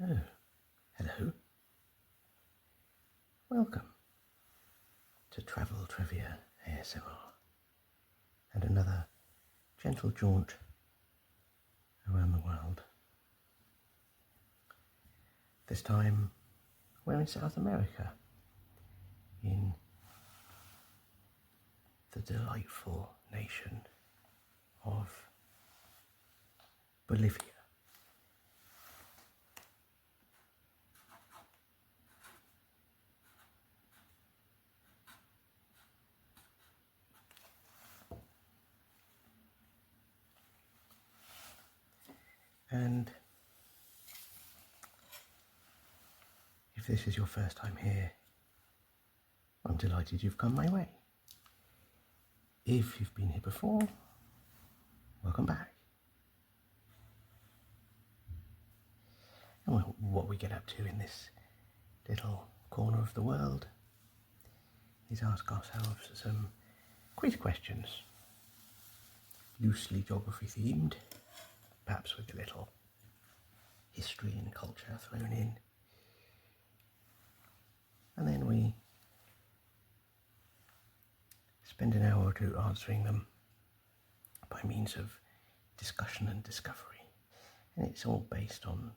Oh, hello. Welcome to Travel Trivia ASMR and another gentle jaunt around the world. This time we're in South America, in the delightful nation of Bolivia. And if this is your first time here, I'm delighted you've come my way. If you've been here before, welcome back. And what we get up to in this little corner of the world is ask ourselves some quiz questions, loosely geography themed, perhaps with a little history and culture thrown in. And then we spend an hour or two answering them by means of discussion and discovery. And it's all based on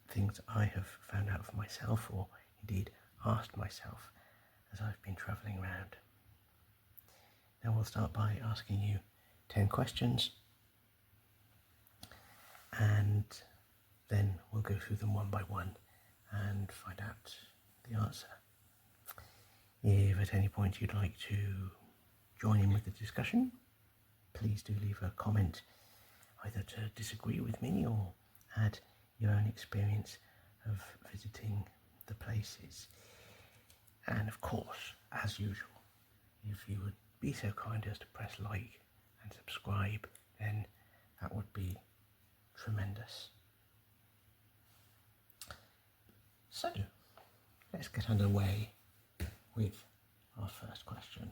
things I have found out for myself, or indeed asked myself as I've been travelling around. Now we'll start by asking you 10 questions, and then we'll go through them one by one and find out the answer. If at any point you'd like to join in with the discussion, please do leave a comment either to disagree with me or add your own experience of visiting the places. And of course, as usual, if you would be so kind as to press like and subscribe, then that would be tremendous. So, let's get underway with our first question.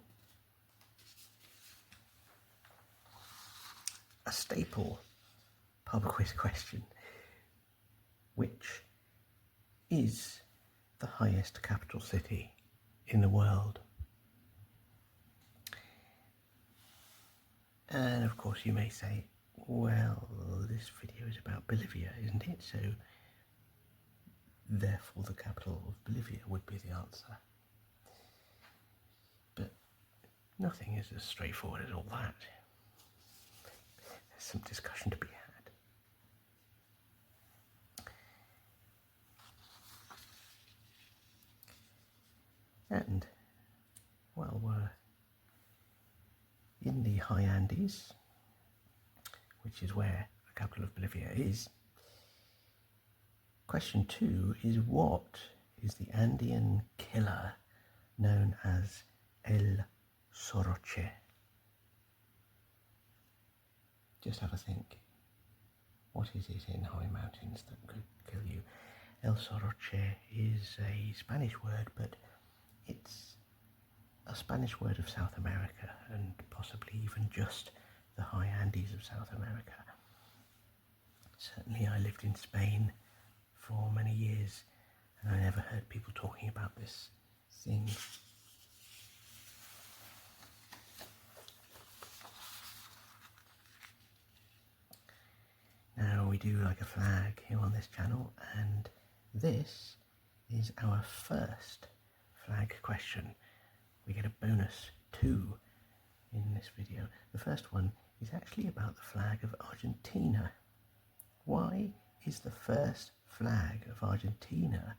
A staple pub quiz question. Which is the highest capital city in the world? And of course you may say, well, this video is about Bolivia, isn't it? So therefore the capital of Bolivia would be the answer. But nothing is as straightforward as all that. There's some discussion to be had. And while we're in the high Andes, which is where the capital of Bolivia is, question 2 is, what is the Andean killer known as El Soroche? Just have a think. What is it in high mountains that could kill you? El Soroche is a Spanish word, but it's a Spanish word of South America, and possibly even just the high Andes of South America. Certainly I lived in Spain for many years, and I never heard people talking about this thing. Now, we do like a flag here on this channel, and this is our first flag question. We get a bonus 2 in this video. The first one is actually about the flag of Argentina. Why is the first flag of Argentina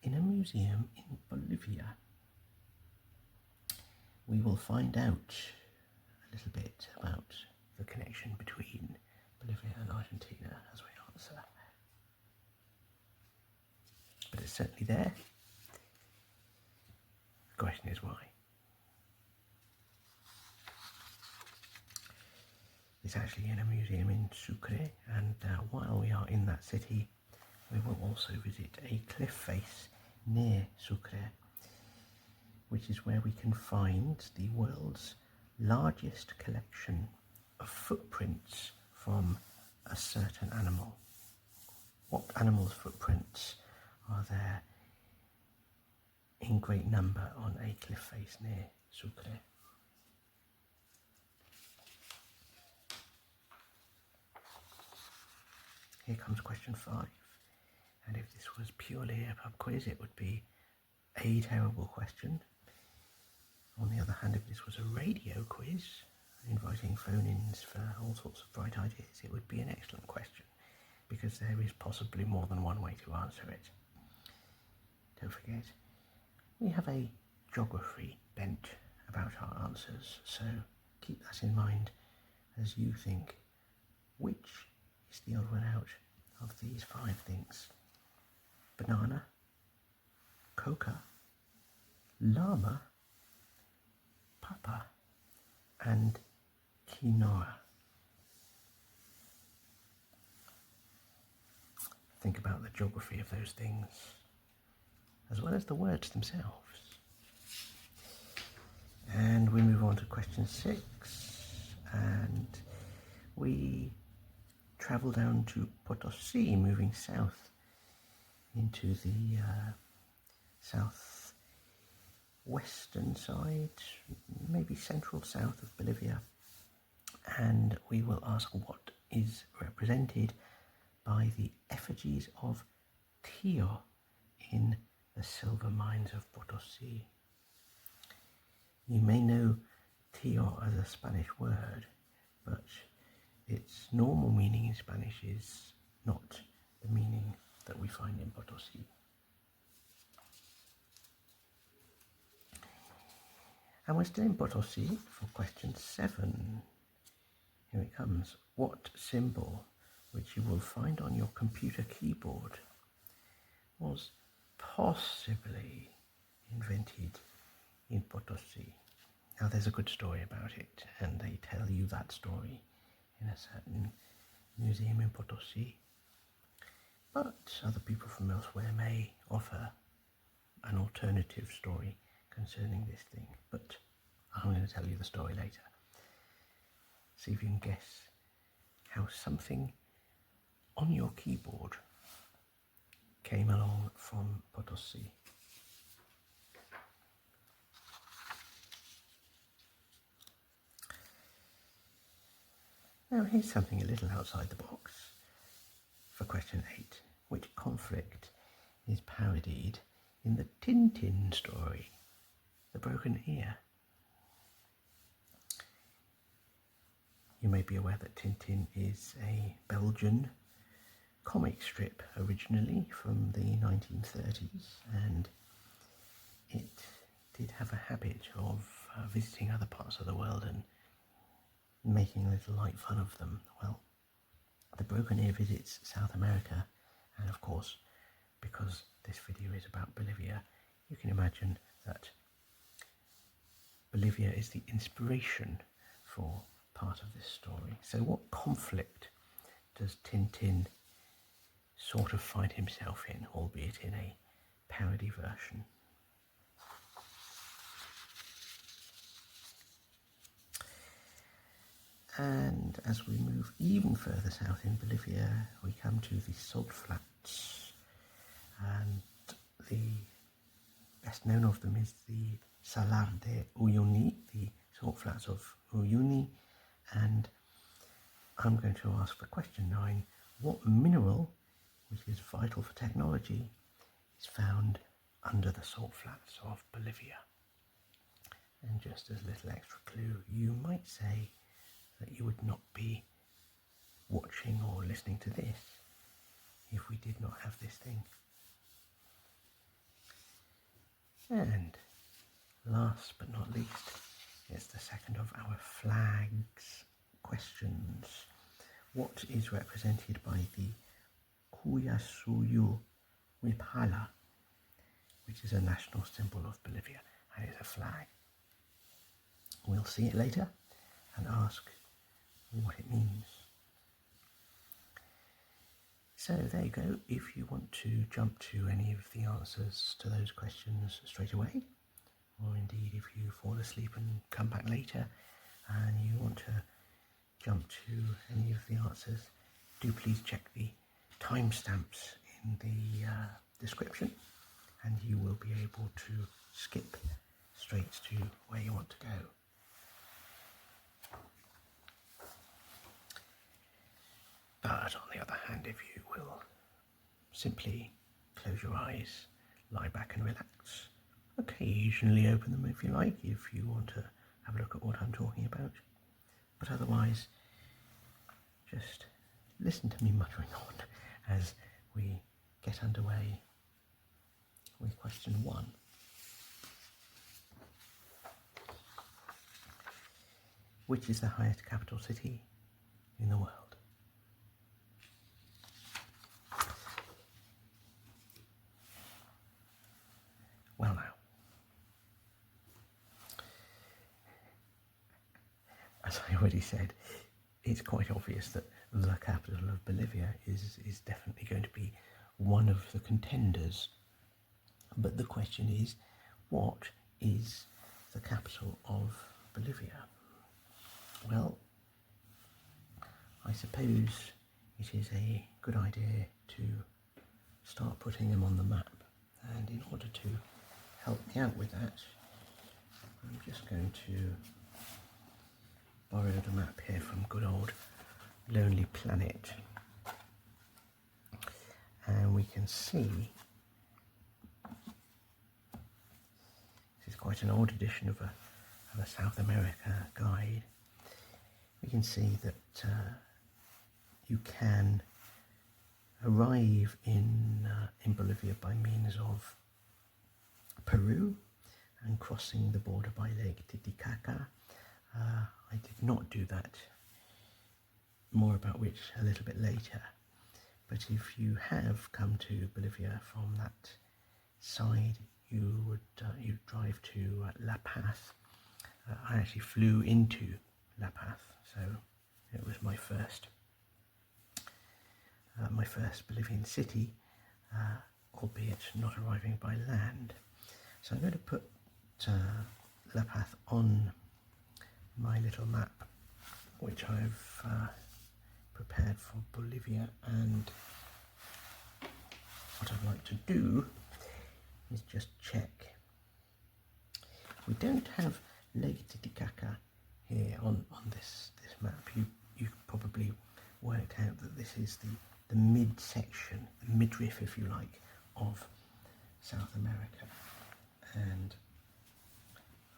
in a museum in Bolivia? We will find out a little bit about the connection between Bolivia and Argentina as we answer. But it's certainly there. The question is why. It's actually in a museum in Sucre, and while we are in that city, we will also visit a cliff face near Sucre, which is where we can find the world's largest collection of footprints from a certain animal. What animals' footprints are there in great number on a cliff face near Sucre? Here comes question 5. And if this was purely a pub quiz, it would be a terrible question. On the other hand, if this was a radio quiz, inviting phone-ins for all sorts of bright ideas, it would be an excellent question, because there is possibly more than one way to answer it. Don't forget, we have a geography bent about our answers, so keep that in mind as you think which is the odd one out of these 5 things. Banana, coca, llama, papa, and quinoa. Think about the geography of those things, as well as the words themselves. And we move on to question 6, and we travel down to Potosí, moving south into the southwestern side, maybe central south of Bolivia, and we will ask what is represented by the effigies of Tío in the silver mines of Potosí. You may know Tío as a Spanish word, but its normal meaning in Spanish is not the meaning that we find in Potosí. And we're still in Potosí for question 7. Here it comes. What symbol, which you will find on your computer keyboard, was possibly invented in Potosí? Now there's a good story about it, and they tell you that story in a certain museum in Potosí. But other people from elsewhere may offer an alternative story concerning this thing. But I'm going to tell you the story later. See if you can guess how something on your keyboard came along from Potosí. Now here's something a little outside the box. For question 8, which conflict is parodied in the Tintin story, The Broken Ear? You may be aware that Tintin is a Belgian comic strip originally from the 1930s, and it did have a habit of visiting other parts of the world and making a little light fun of them. Well, The Broken Ear visits South America, and of course, because this video is about Bolivia, you can imagine that Bolivia is the inspiration for part of this story. So what conflict does Tintin sort of find himself in, albeit in a parody version? And as we move even further south in Bolivia, we come to the salt flats, and the best known of them is the Salar de Uyuni, the salt flats of Uyuni. And I'm going to ask for question 9, what mineral, which is vital for technology, is found under the salt flats of Bolivia? And just as a little extra clue, you might say that you would not be watching or listening to this if we did not have this thing. And last but not least, it's the second of our flags questions. What is represented by the Qullasuyu Wiphala, which is a national symbol of Bolivia, and is a flag? We'll see it later and ask what it means. So there you go. If you want to jump to any of the answers to those questions straight away, or indeed if you fall asleep and come back later and you want to jump to any of the answers, do please check the timestamps in the description, and you will be able to skip straight to where you want to go. But on the other hand, if you will simply close your eyes, lie back and relax, occasionally open them if you like, if you want to have a look at what I'm talking about. But otherwise, just listen to me muttering on as we get underway with question 1. Which is the highest capital city in the world? Well now, as I already said, it's quite obvious that the capital of Bolivia is definitely going to be one of the contenders. But the question is, what is the capital of Bolivia? Well, I suppose it is a good idea to start putting them on the map. And in order to help me out with that, I'm just going to borrow the map here from good old Lonely Planet. And we can see, this is quite an old edition of a South America guide. We can see that you can arrive in Bolivia by means of Peru and crossing the border by Lake Titicaca. I did not do that, more about which a little bit later. But if you have come to Bolivia from that side, you would you'd drive to La Paz. I actually flew into La Paz, so it was my first Bolivian city, albeit not arriving by land. So I'm going to put La Paz on my little map, which I've prepared for Bolivia, and what I'd like to do is just check. We don't have Lake Titicaca here on this map. You probably worked out that this is the mid-section, the midriff, if you like, of South America. And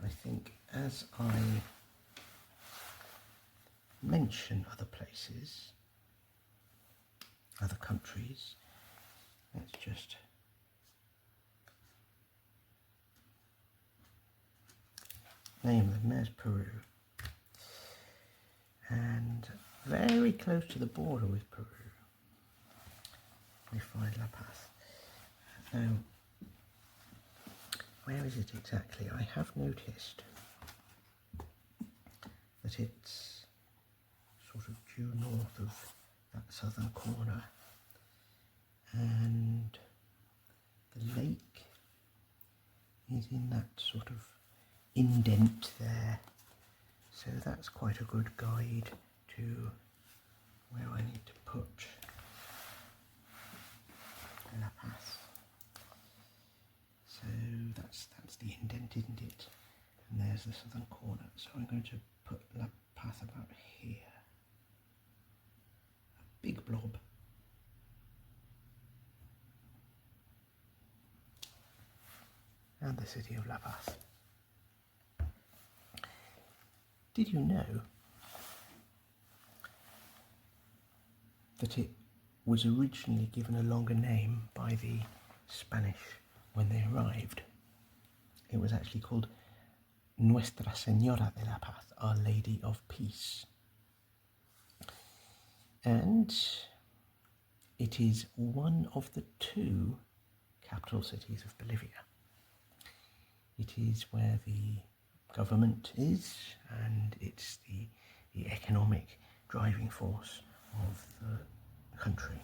I think as I mention other places, other countries, let's just name them. There's Peru, and very close to the border with Peru we find La Paz. Now, where is it exactly? I have noticed that it's sort of due north of that southern corner, and the lake is in that sort of indent there, so that's quite a good guide to where I need to put La Paz. So that's the indent, isn't it? And there's the southern corner. So I'm going to put La Paz about here. A big blob. And the city of La Paz. Did you know that it was originally given a longer name by the Spanish when they arrived? It was actually called Nuestra Señora de la Paz, Our Lady of Peace. And it is one of the 2 capital cities of Bolivia. It is where the government is, and it's the economic driving force of the country.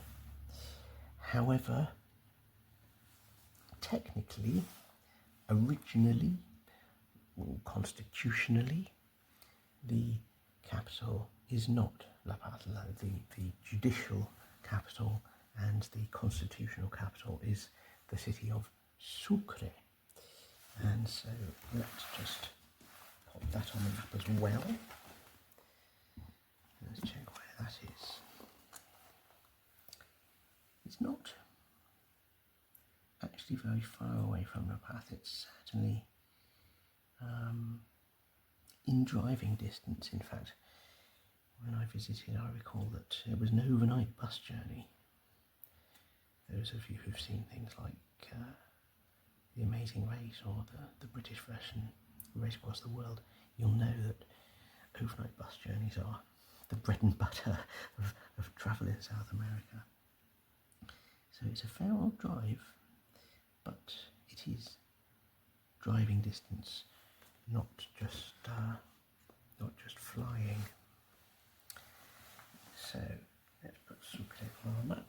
However, technically, originally, constitutionally, the capital is not La Paz. The judicial capital and the constitutional capital is the city of Sucre. And so let's just pop that on the map as well. Let's check where that is. It's not actually very far away from La Paz. It's certainly in driving distance. In fact, when I visited, I recall that it was an overnight bus journey. Those of you who've seen things like The Amazing Race or the British version, Race Across the World, you'll know that overnight bus journeys are the bread and butter of travel in South America. So it's a fair old drive, but it is driving distance, not just flying. So let's put Sucre on our map,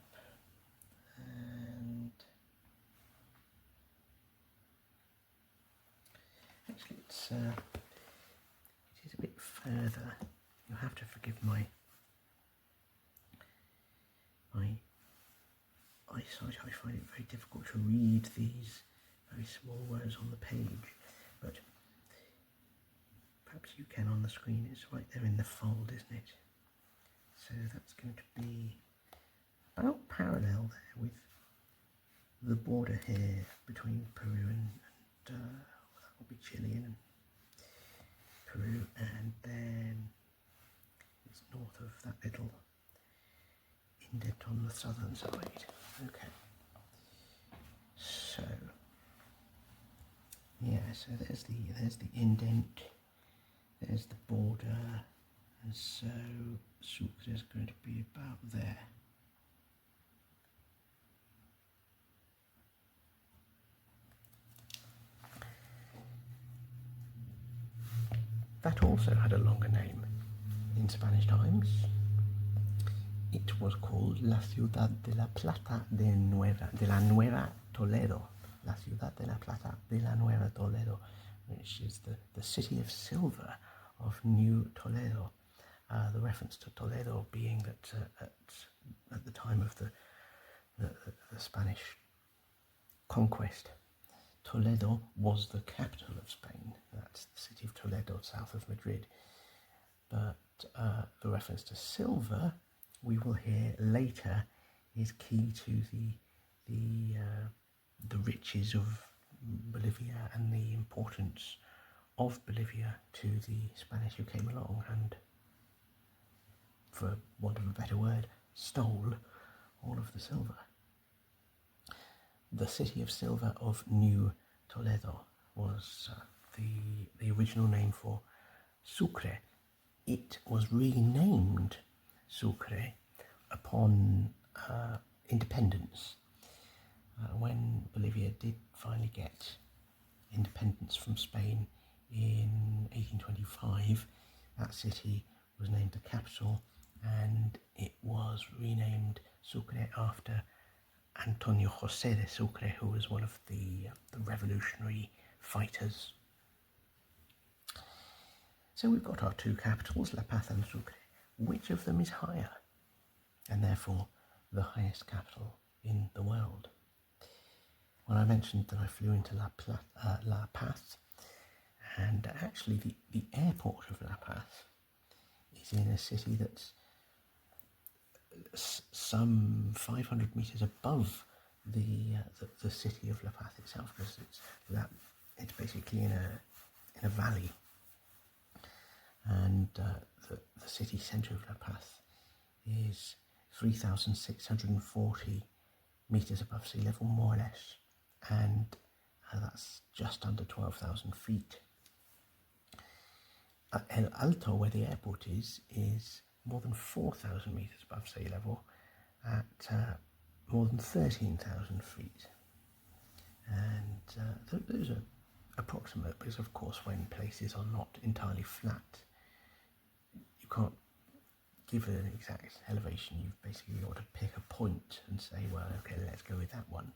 and actually it is a bit further. You'll have to forgive my eyesight. I find it very difficult to read these very small words on the page, but perhaps you can on the screen. It's right there in the fold, isn't it? So that's going to be about parallel there with the border here between Peru and that will be Chile and Peru, and then it's north of that little indent on the southern side. Okay, so yeah, so there's the indent, there's the border, and so Sucre is going to be about there. That also had a longer name in Spanish times. It was called La Ciudad de la Plata de la Nueva Toledo. La Ciudad de la Plata de la Nueva Toledo, which is the city of silver of New Toledo. The reference to Toledo being that at the time of the Spanish conquest, Toledo was the capital of Spain. That's the city of Toledo, south of Madrid. But the reference to silver, we will hear later, is key to the riches of Bolivia and the importance of Bolivia to the Spanish who came along and, for want of a better word, stole all of the silver. The city of silver of New Toledo was the original name for Sucre. It was renamed Sucre upon independence. When Bolivia did finally get independence from Spain in 1825, that city was named the capital, and it was renamed Sucre after Antonio José de Sucre, who was one of the revolutionary fighters. So we've got our two capitals, La Paz and Sucre. Which of them is higher, and therefore the highest capital in the world? Well, I mentioned that I flew into La Paz, and actually the airport of La Paz is in a city that's some 500 metres above the city of La Paz itself, because it's basically in a valley, and the city centre of La Paz is 3,640 metres above sea level, more or less, and that's just under 12,000 feet. El Alto, where the airport is more than 4,000 metres above sea level at more than 13,000 feet. And those are approximate, because of course when places are not entirely flat, you can't give it an exact elevation. You've basically got to pick a point and say, well, okay, let's go with that one.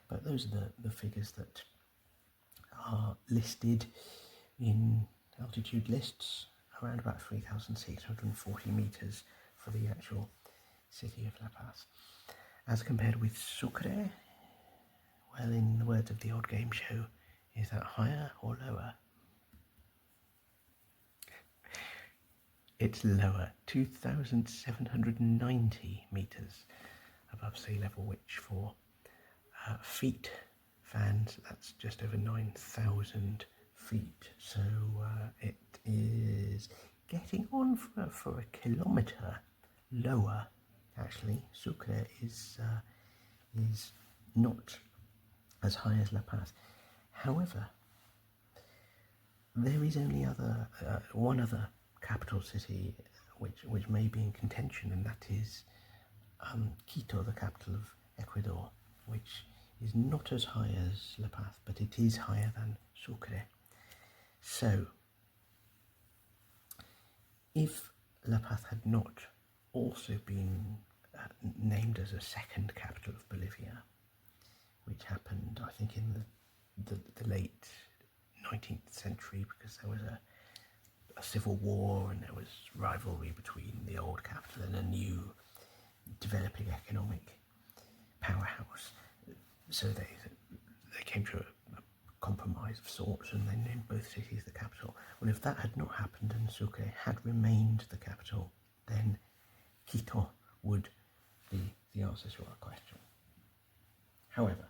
But those are the figures that are listed in altitude lists, around about 3,640 metres for the actual city of La Paz. As compared with Sucre, well, in the words of the old game show, is that higher or lower? It's lower, 2,790 metres above sea level, which for feet fans, that's just over 9,000 feet. So it is getting on for a kilometre lower. Actually, Sucre is not as high as La Paz. However, there is only one other capital city which may be in contention, and that is Quito, the capital of Ecuador, which is not as high as La Paz, but it is higher than Sucre. So, if La Paz had not also been named as a second capital of Bolivia, which happened, I think, in the late 19th century, because there was a civil war and there was rivalry between the old capital and a new developing economic powerhouse. So they came to a compromise of sorts and they named both cities the capital. Well, if that had not happened and Sucre had remained the capital, then Quito would be the answer to our question. However,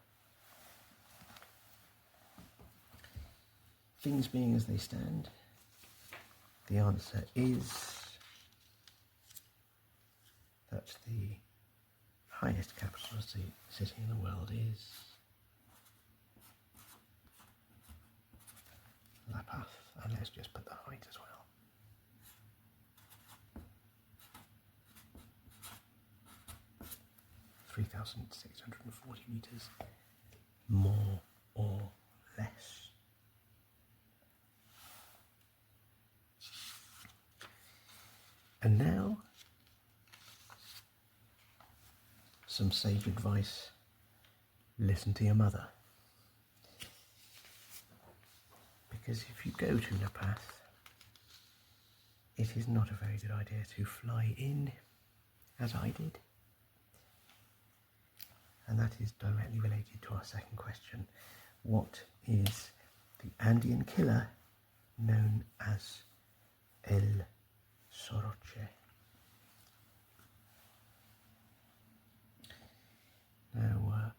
things being as they stand, the answer is that the highest capital city in the world is La Paz, and let's just put the height as well. (3,640 meters), more or less. And now, some sage advice: listen to your mother. Because if you go to La Paz, it is not a very good idea to fly in, as I did. And that is directly related to our second question. What is the Andean killer known as El Soroche? Now,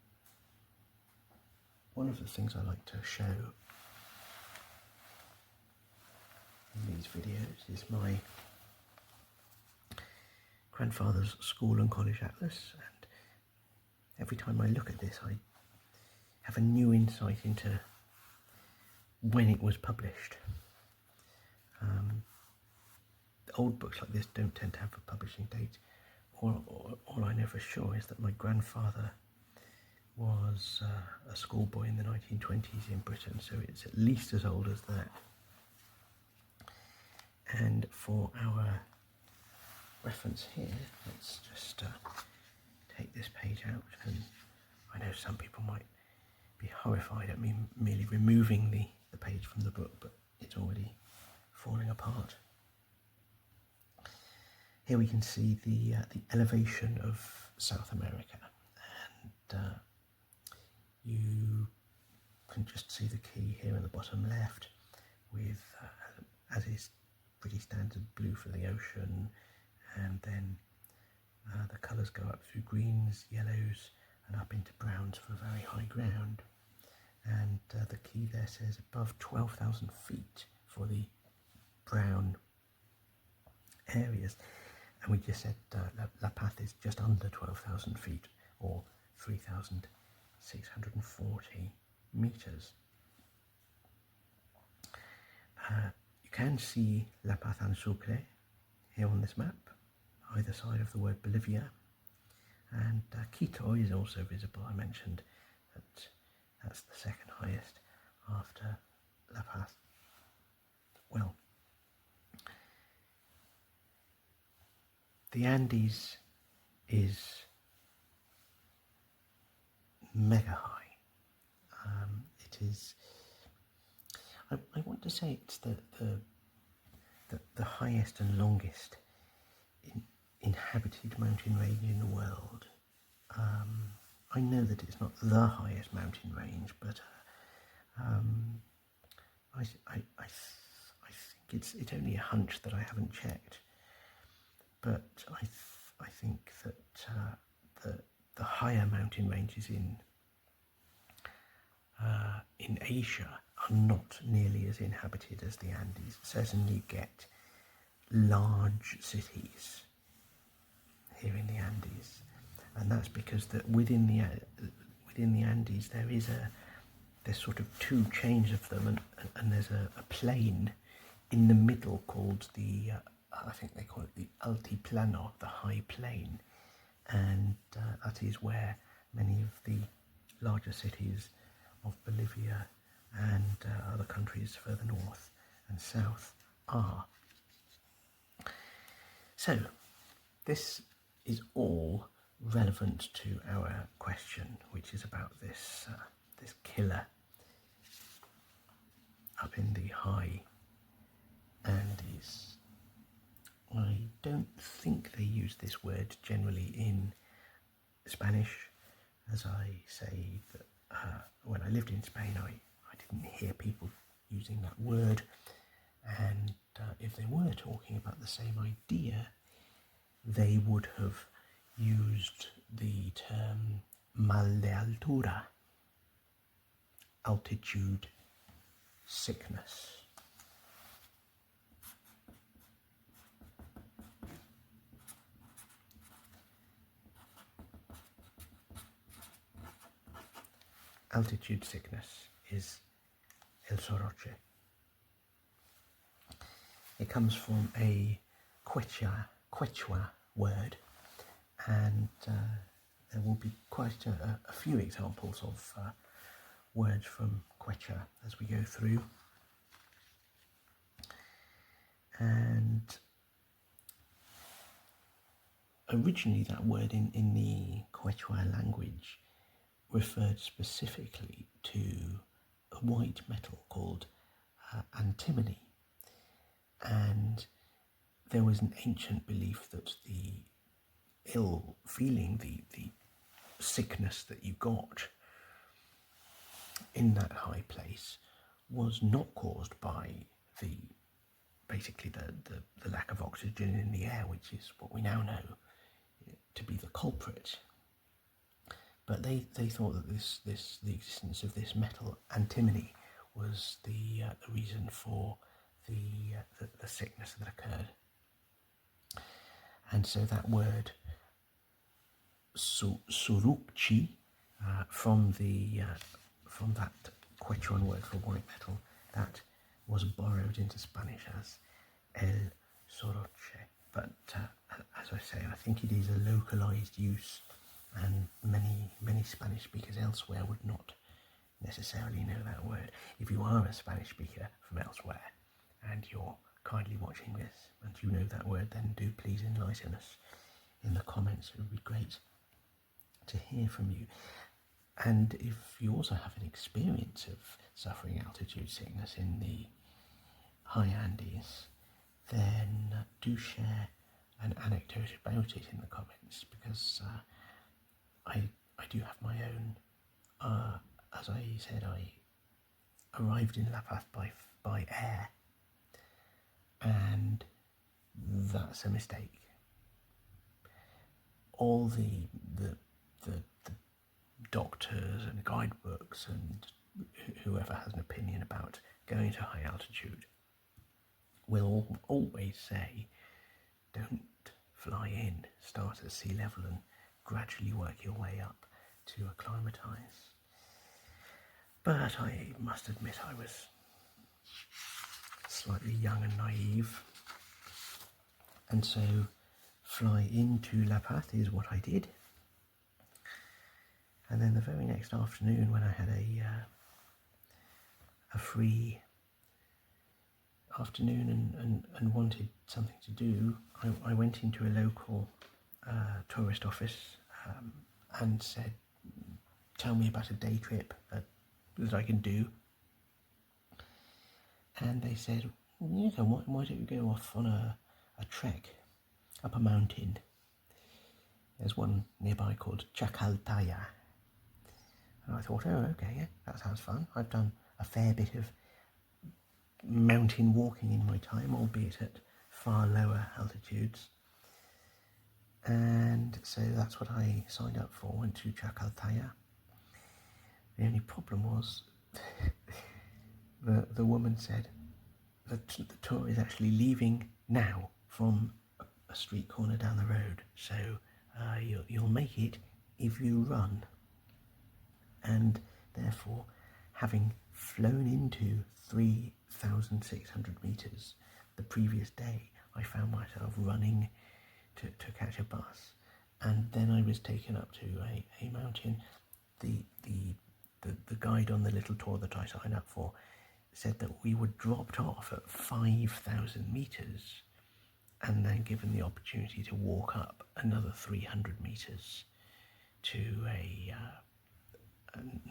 one of the things I like to show in these videos is my grandfather's school and college atlas, and every time I look at this I have a new insight into when it was published. Old books like this don't tend to have a publishing date. All I know for sure is that my grandfather was a schoolboy in the 1920s in Britain, so it's at least as old as that. And for our reference here, let's just take this page out, and I know some people might be horrified at me merely removing the page from the book, but it's already falling apart. Here we can see the elevation of South America, and you can just see the key here in the bottom left with, as is pretty standard, blue for the ocean, and then the colours go up through greens, yellows, and up into browns for very high ground. And the key there says above 12,000 feet for the brown areas. And we just said La Paz is just under 12,000 feet, or 3,640 metres. You can see La Paz and Sucre here on this map, either side of the word Bolivia. And Quito is also visible. I mentioned that that's the second highest after La Paz. Well, the Andes is mega high. It is, I want to say it's the highest and longest inhabited mountain range in the world. I know that it's not the highest mountain range, but I think it's only a hunch that I haven't checked. But I think that the higher mountain ranges in Asia are not nearly as inhabited as the Andes. Certainly get large cities here in the Andes, and that's because that within the Andes there's sort of two chains of them, and there's a plain in the middle called the I think they call it the altiplano, the high plain, and that is where many of the larger cities of Bolivia and other countries further north and south are. So this is all relevant to our question, which is about this killer up in the high Andes. I don't think they use this word generally in Spanish. As I say, that when I lived in Spain, I didn't hear people using that word, and if they were talking about the same idea, they would have used the term mal de altura, altitude sickness. Altitude sickness is el Soroche. It comes from a Quechua word, and there will be quite a few examples of words from Quechua as we go through. And originally that word in the Quechua language referred specifically to a white metal called antimony, and there was an ancient belief that the ill feeling, the sickness that you got in that high place was not caused by basically the lack of oxygen in the air, which is what we now know to be the culprit. But they thought that the existence of this metal antimony was the reason for the sickness that occurred. And so that word Soroche, from that Quechuan word for white metal, that was borrowed into Spanish as el Soroche. But as I say, I think it is a localized use, and many Spanish speakers elsewhere would not necessarily know that word. If you are a Spanish speaker from elsewhere and you're kindly watching this and you know that word, then do please enlighten us in the comments. It would be great to hear from you. And if you also have an experience of suffering altitude sickness in the high Andes, then do share an anecdote about it in the comments, because I do have my own. As I said, I arrived in La Paz by air, and that's a mistake. All the doctors and guidebooks and whoever has an opinion about going to high altitude will always say, don't fly in, start at sea level and gradually work your way up to acclimatise. But I must admit I was slightly young and naive, and so fly into La Paz is what I did. And then the very next afternoon, when I had a free afternoon and wanted something to do, I went into a local tourist office and said, tell me about a day trip that I can do. And they said, yeah, why don't you go off on a trek up a mountain. There's one nearby called Chacaltaya. And I thought, oh, okay, yeah, that sounds fun. I've done a fair bit of mountain walking in my time, albeit at far lower altitudes. And so that's what I signed up for, went to Chacaltaya. The only problem was the woman said that the tour is actually leaving now from a street corner down the road, so you'll make it if you run. And therefore, having flown into 3,600 metres the previous day, I found myself running to catch a bus, and then I was taken up to a mountain. The guide on the little tour that I signed up for said that we were dropped off at 5,000 metres and then given the opportunity to walk up another 300 metres to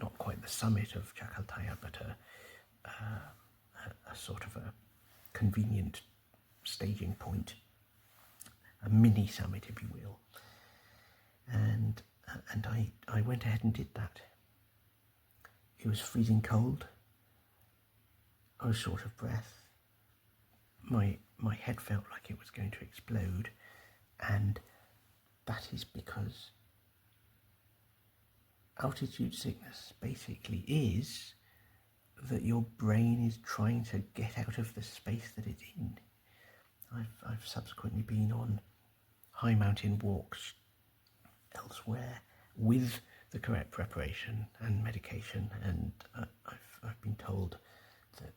not quite the summit of Chacaltaya, but a sort of a convenient staging point, a mini summit, if you will. And I went ahead and did that. It was freezing cold. I was short of breath. My head felt like it was going to explode, and that is because altitude sickness basically is that your brain is trying to get out of the space that it's in. I've subsequently been on high mountain walks elsewhere with the correct preparation and medication, and I've been told that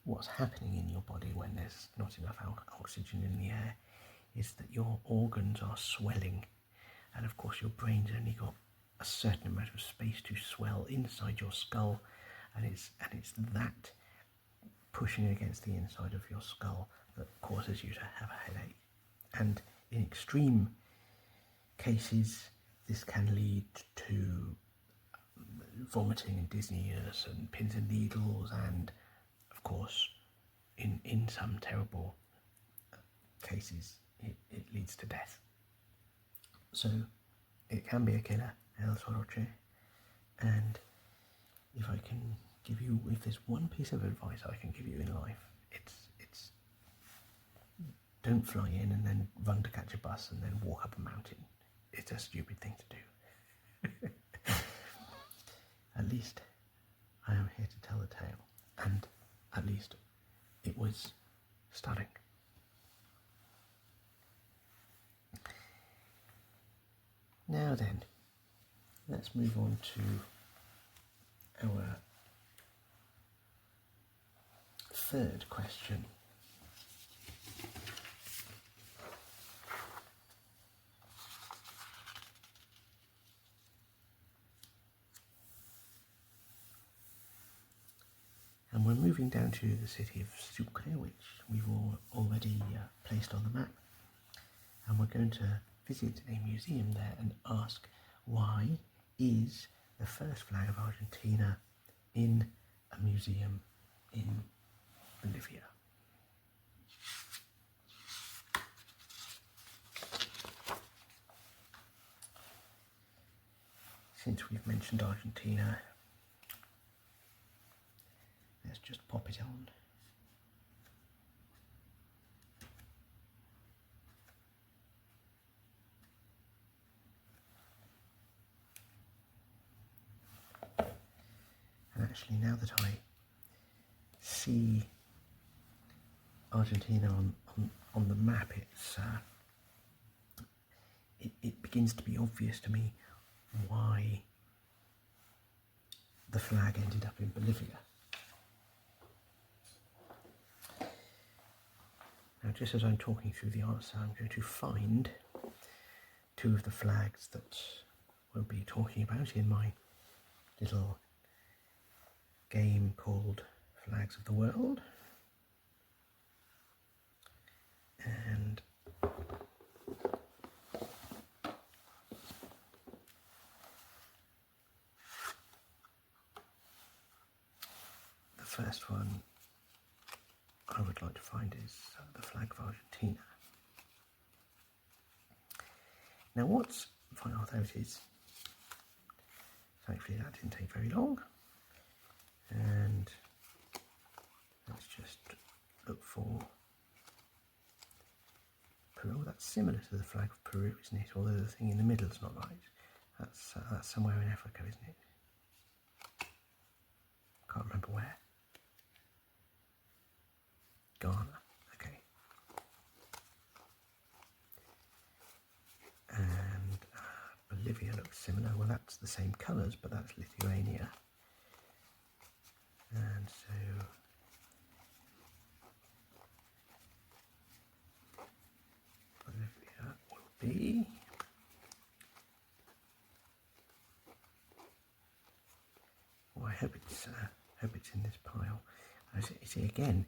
what's happening in your body when there's not enough oxygen in the air is that your organs are swelling, and of course your brain's only got a certain amount of space to swell inside your skull, and it's that pushing against the inside of your skull that causes you to have a headache. And in extreme cases, this can lead to vomiting and dizziness and pins and needles, and of course in some terrible cases it leads to death. So it can be a killer, El Soroche. And if there's one piece of advice I can give you in life, it's don't fly in and then run to catch a bus and then walk up a mountain. It's a stupid thing to do. At least I am here to tell the tale, and at least it was stunning. Now then, let's move on to our third question. And we're moving down to the city of Sucre, which we've already placed on the map. And we're going to visit a museum there and ask, why is the first flag of Argentina in a museum in Bolivia? Since we've mentioned Argentina, let's just pop it on. And actually, now that I see Argentina on the map, it begins to be obvious to me why the flag ended up in Bolivia. Now, just as I'm talking through the answer, I'm going to find two of the flags that we'll be talking about in my little game called Flags of the World. And the first one I would like to find is the flag of Argentina. Now what's, oh there it is. Thankfully that didn't take very long. And let's just look for Peru. That's similar to the flag of Peru, isn't it? Although the thing in the middle is not right. That's somewhere in Africa, isn't it? Can't remember where. Ghana. Okay. And Bolivia looks similar. Well, that's the same colours, but that's Lithuania. And so Bolivia will be well, I hope it's in this pile. See again,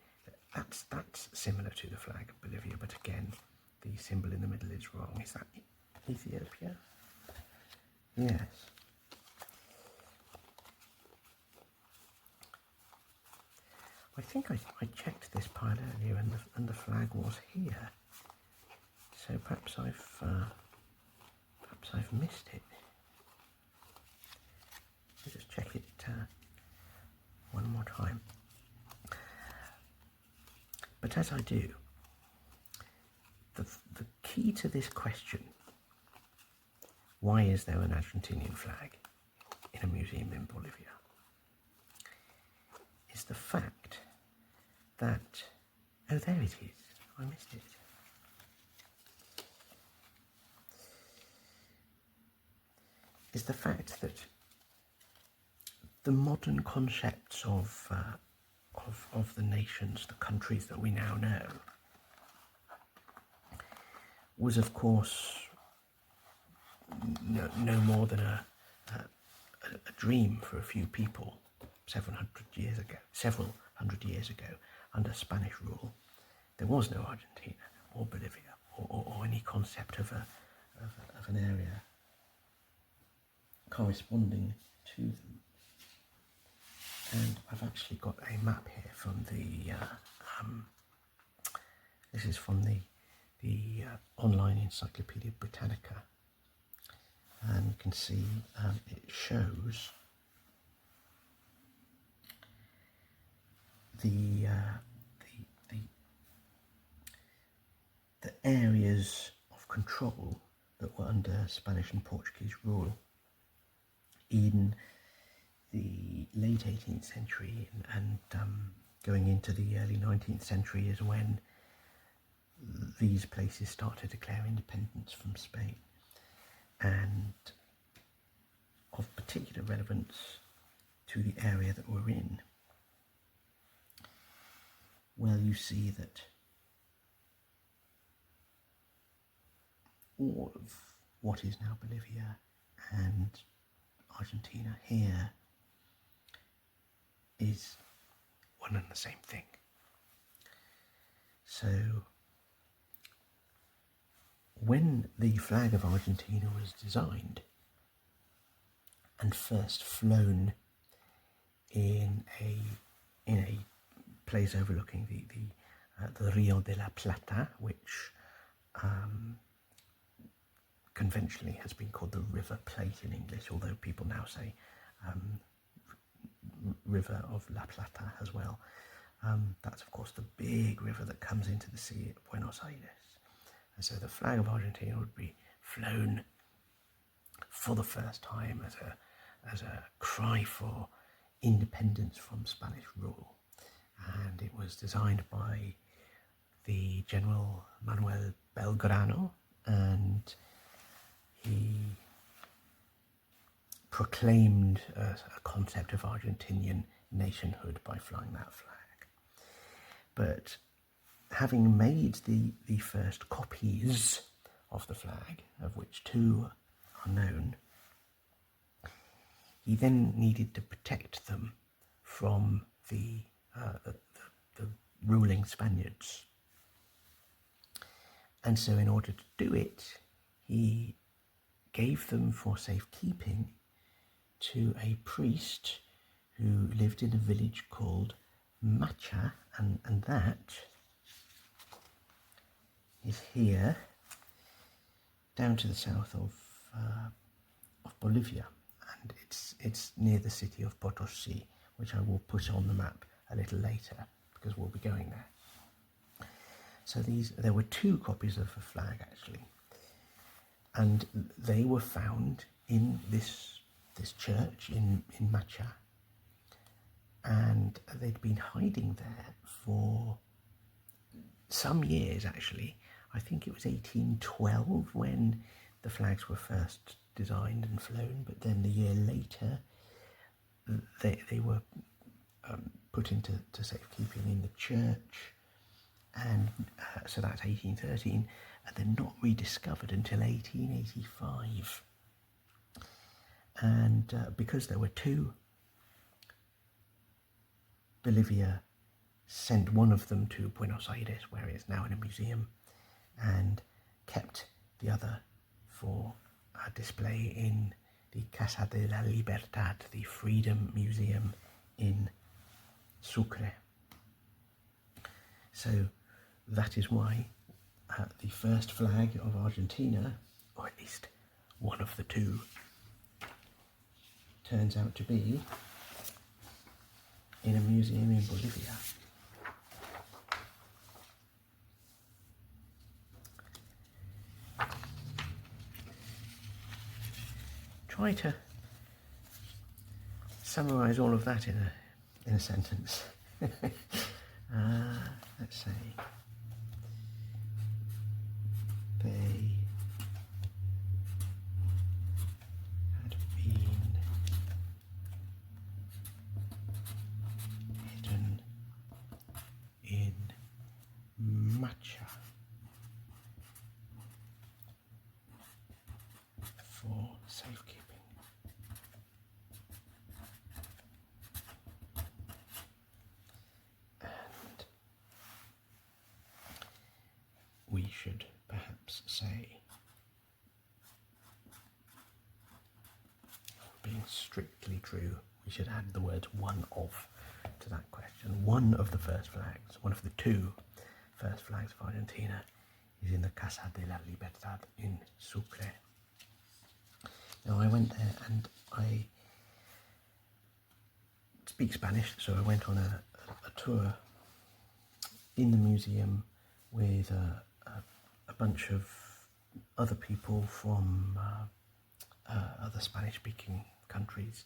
that's similar to the flag of Bolivia, but again, the symbol in the middle is wrong. Is that Ethiopia? Yes. I think I checked this pile earlier, and the flag was here. So perhaps I've missed it. I'll just check it one more time. But as I do, the key to this question, why is there an Argentinian flag in a museum in Bolivia, is the fact that, oh there it is, I missed it. Is the fact that the modern concepts of the nations, the countries that we now know, was of course no more than a dream for a few people several hundred years ago under Spanish rule. There was no Argentina or Bolivia or any concept of an area corresponding to them. And I've actually got a map here from the this is from the online Encyclopedia Britannica, and you can see it shows the areas of control that were under Spanish and Portuguese rule in the late 18th century and going into the early 19th century is when these places start to declare independence from Spain. And of particular relevance to the area that we're in, well, you see that all of what is now Bolivia and Argentina here is one and the same thing. So when the flag of Argentina was designed and first flown in a place overlooking the Rio de la Plata, which conventionally has been called the River Plate in English, although people now say River of La Plata as well. That's of course the big river that comes into the sea at Buenos Aires. And so the flag of Argentina would be flown for the first time as a cry for independence from Spanish rule. And it was designed by the General Manuel Belgrano, and he proclaimed a concept of Argentinian nationhood by flying that flag. But having made the first copies of the flag, of which 2 are known, he then needed to protect them from the ruling Spaniards. And so in order to do it, he gave them for safekeeping to a priest who lived in a village called Macha, and that is here down to the south of Bolivia, and it's near the city of Potosí, which I will put on the map a little later because we'll be going there. So there were 2 copies of the flag actually, and they were found in this church in Macha, and they'd been hiding there for some years actually. I think it was 1812 when the flags were first designed and flown, but then the year later they were put into safekeeping in the church, and so that's 1813, and they're not rediscovered until 1885. And because there were 2, Bolivia sent one of them to Buenos Aires, where it is now in a museum, and kept the other for display in the Casa de la Libertad, the Freedom Museum in Sucre. So that is why the first flag of Argentina, or at least one of the 2, turns out to be in a museum in Bolivia. Try to summarise all of that in a sentence. Let's say they had been hidden in matcha for safekeeping. And we should perhaps say, being strictly true, we should add the words "one of" to that question. One of the first flags, one of the 2 first flags of Argentina, is in the Casa de la Libertad in Sucre. Now I went there and I speak Spanish, so I went on a tour in the museum with a bunch of other people from other Spanish-speaking countries,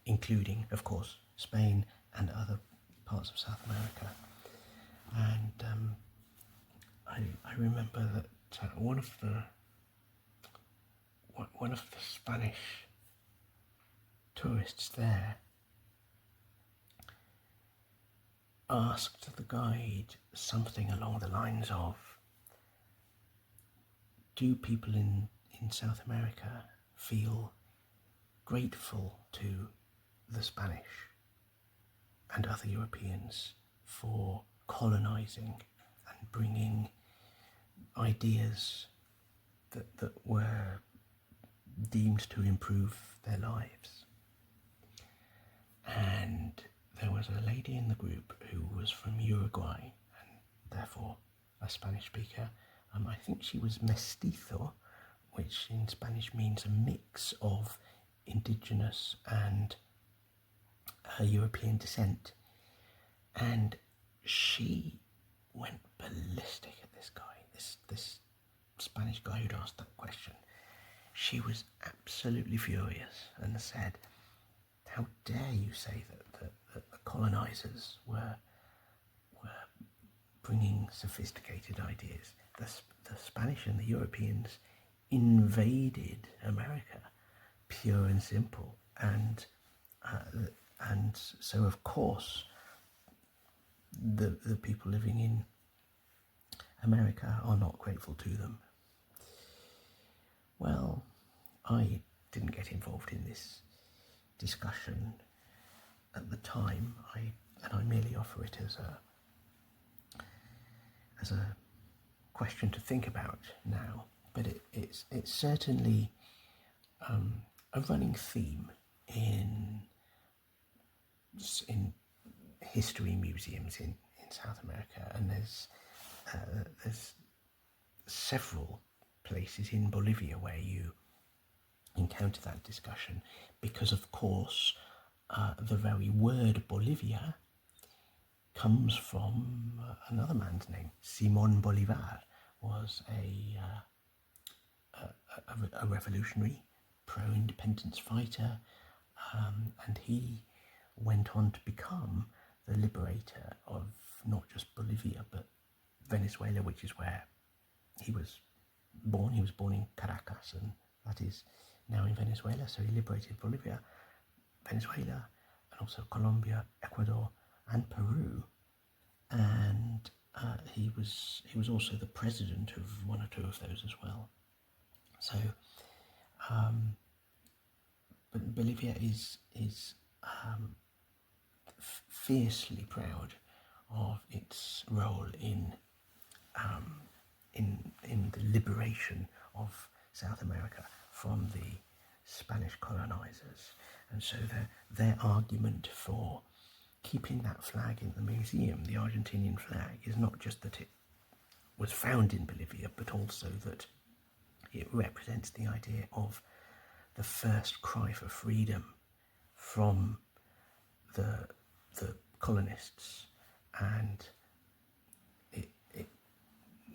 including, of course, Spain and other parts of South America. And I remember that one of the Spanish tourists there asked the guide something along the lines of, do people in South America feel grateful to the Spanish and other Europeans for colonising and bringing ideas that were deemed to improve their lives? And there was a lady in the group who was from Uruguay and therefore a Spanish speaker. I think she was mestizo, which in Spanish means a mix of indigenous and European descent. And she went ballistic at this guy, this Spanish guy who'd asked that question. She was absolutely furious and said, how dare you say that the colonisers were bringing sophisticated ideas. The Spanish and the Europeans invaded America, pure and simple, and so of course the people living in America are not grateful to them. Well, I didn't get involved in this discussion at the time. I merely offer it as a question to think about now. But it's certainly a running theme in history museums in South America, and there's several places in Bolivia where you encounter that discussion, because of course the very word Bolivia comes from another man's name. Simón Bolívar was a revolutionary, pro-independence fighter, and he went on to become the liberator of not just Bolivia but Venezuela, which is where he was born. He was born in Caracas, and that is now in Venezuela. So he liberated Bolivia, Venezuela, and also Colombia, Ecuador, and Peru. And he was also the president of one or two of those as well. So, but Bolivia is fiercely proud of its role in the liberation of South America from the Spanish colonizers. And so their argument for keeping that flag in the museum, the Argentinian flag, is not just that it was found in Bolivia, but also that it represents the idea of the first cry for freedom from the colonists, and it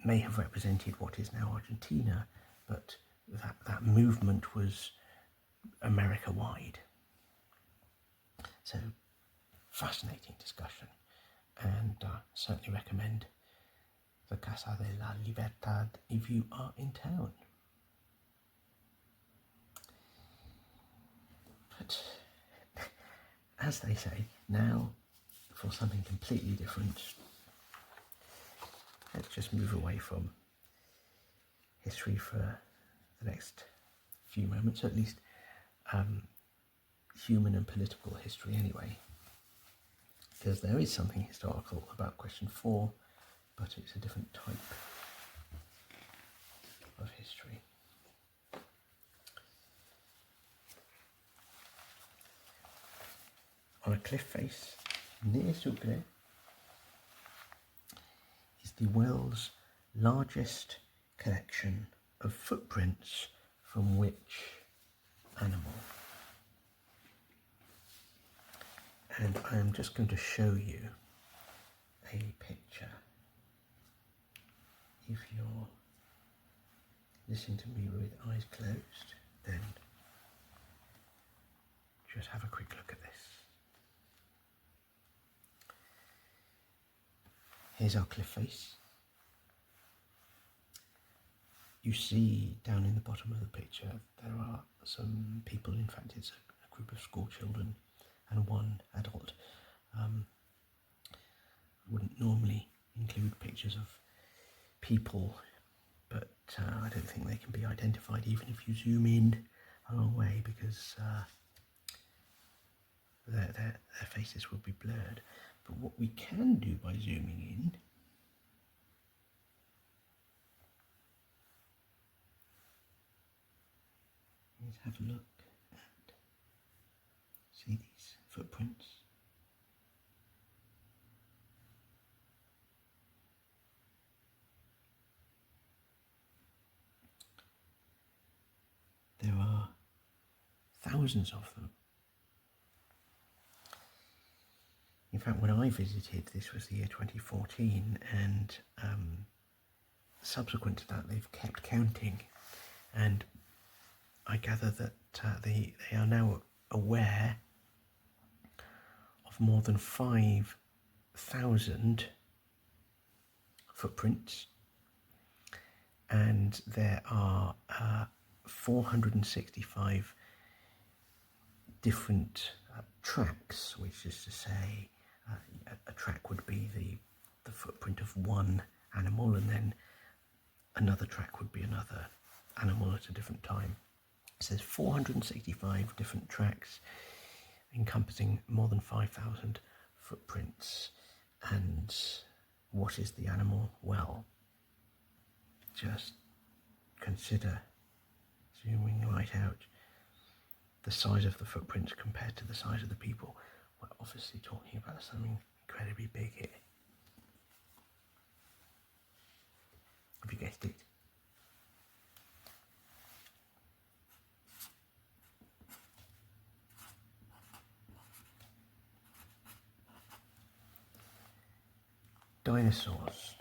may have represented what is now Argentina, but that movement was America-wide. So, fascinating discussion, and certainly recommend the Casa de la Libertad if you are in town. But, as they say, now for something completely different. Let's just move away from history for the next few moments, at least human and political history anyway, because there is something historical about question 4, but it's a different type of history. On a cliff face near Sucre is the world's largest collection of footprints from which animal? And I am just going to show you a picture. If you're listening to me with eyes closed, then just have a quick look at this. Here's our cliff face. You see down in the bottom of the picture there are some people, in fact it's a group of school children and one adult. I wouldn't normally include pictures of people, but I don't think they can be identified even if you zoom in a long way, because their faces will be blurred. But what we can do by zooming in is have a look and see these footprints. There are thousands of them. In fact, when I visited, this was the year 2014, and subsequent to that they've kept counting, and I gather that they are now aware of more than 5,000 footprints, and there are 465 different tracks, which is to say a track would be the footprint of one animal, and then another track would be another animal at a different time. So there's 465 different tracks encompassing more than 5,000 footprints. And what is the animal? Well, just consider, zooming right out, the size of the footprints compared to the size of the people. We're obviously talking about something incredibly big here. Have you guessed it? dinosaurs.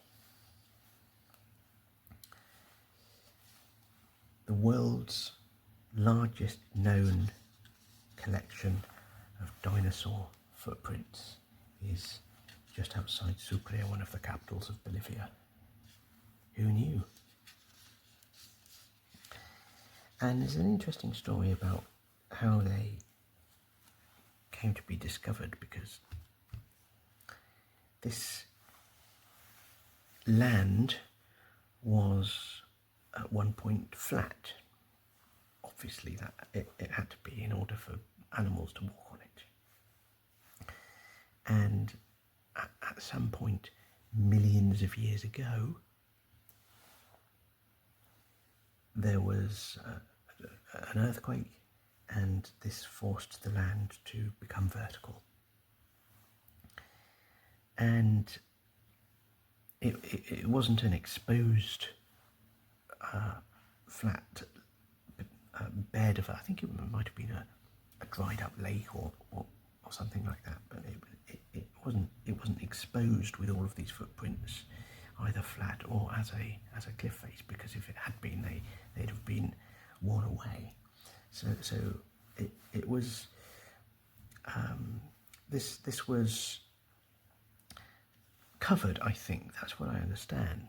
The world's largest known collection of dinosaur footprints is just outside Sucre, one of the capitals of Bolivia. Who knew? And there's an interesting story about how they came to be discovered, because this land was at one point flat. Obviously that it had to be in order for animals to walk on it. And at some point, millions of years ago, there was an earthquake, and this forced the land to become vertical. And it wasn't an exposed flat bed of, I think it might have been a dried up lake or something like that, but it wasn't exposed with all of these footprints, either flat or as a cliff face, because if it had been, they'd have been worn away. So it was this was covered, I think, that's what I understand,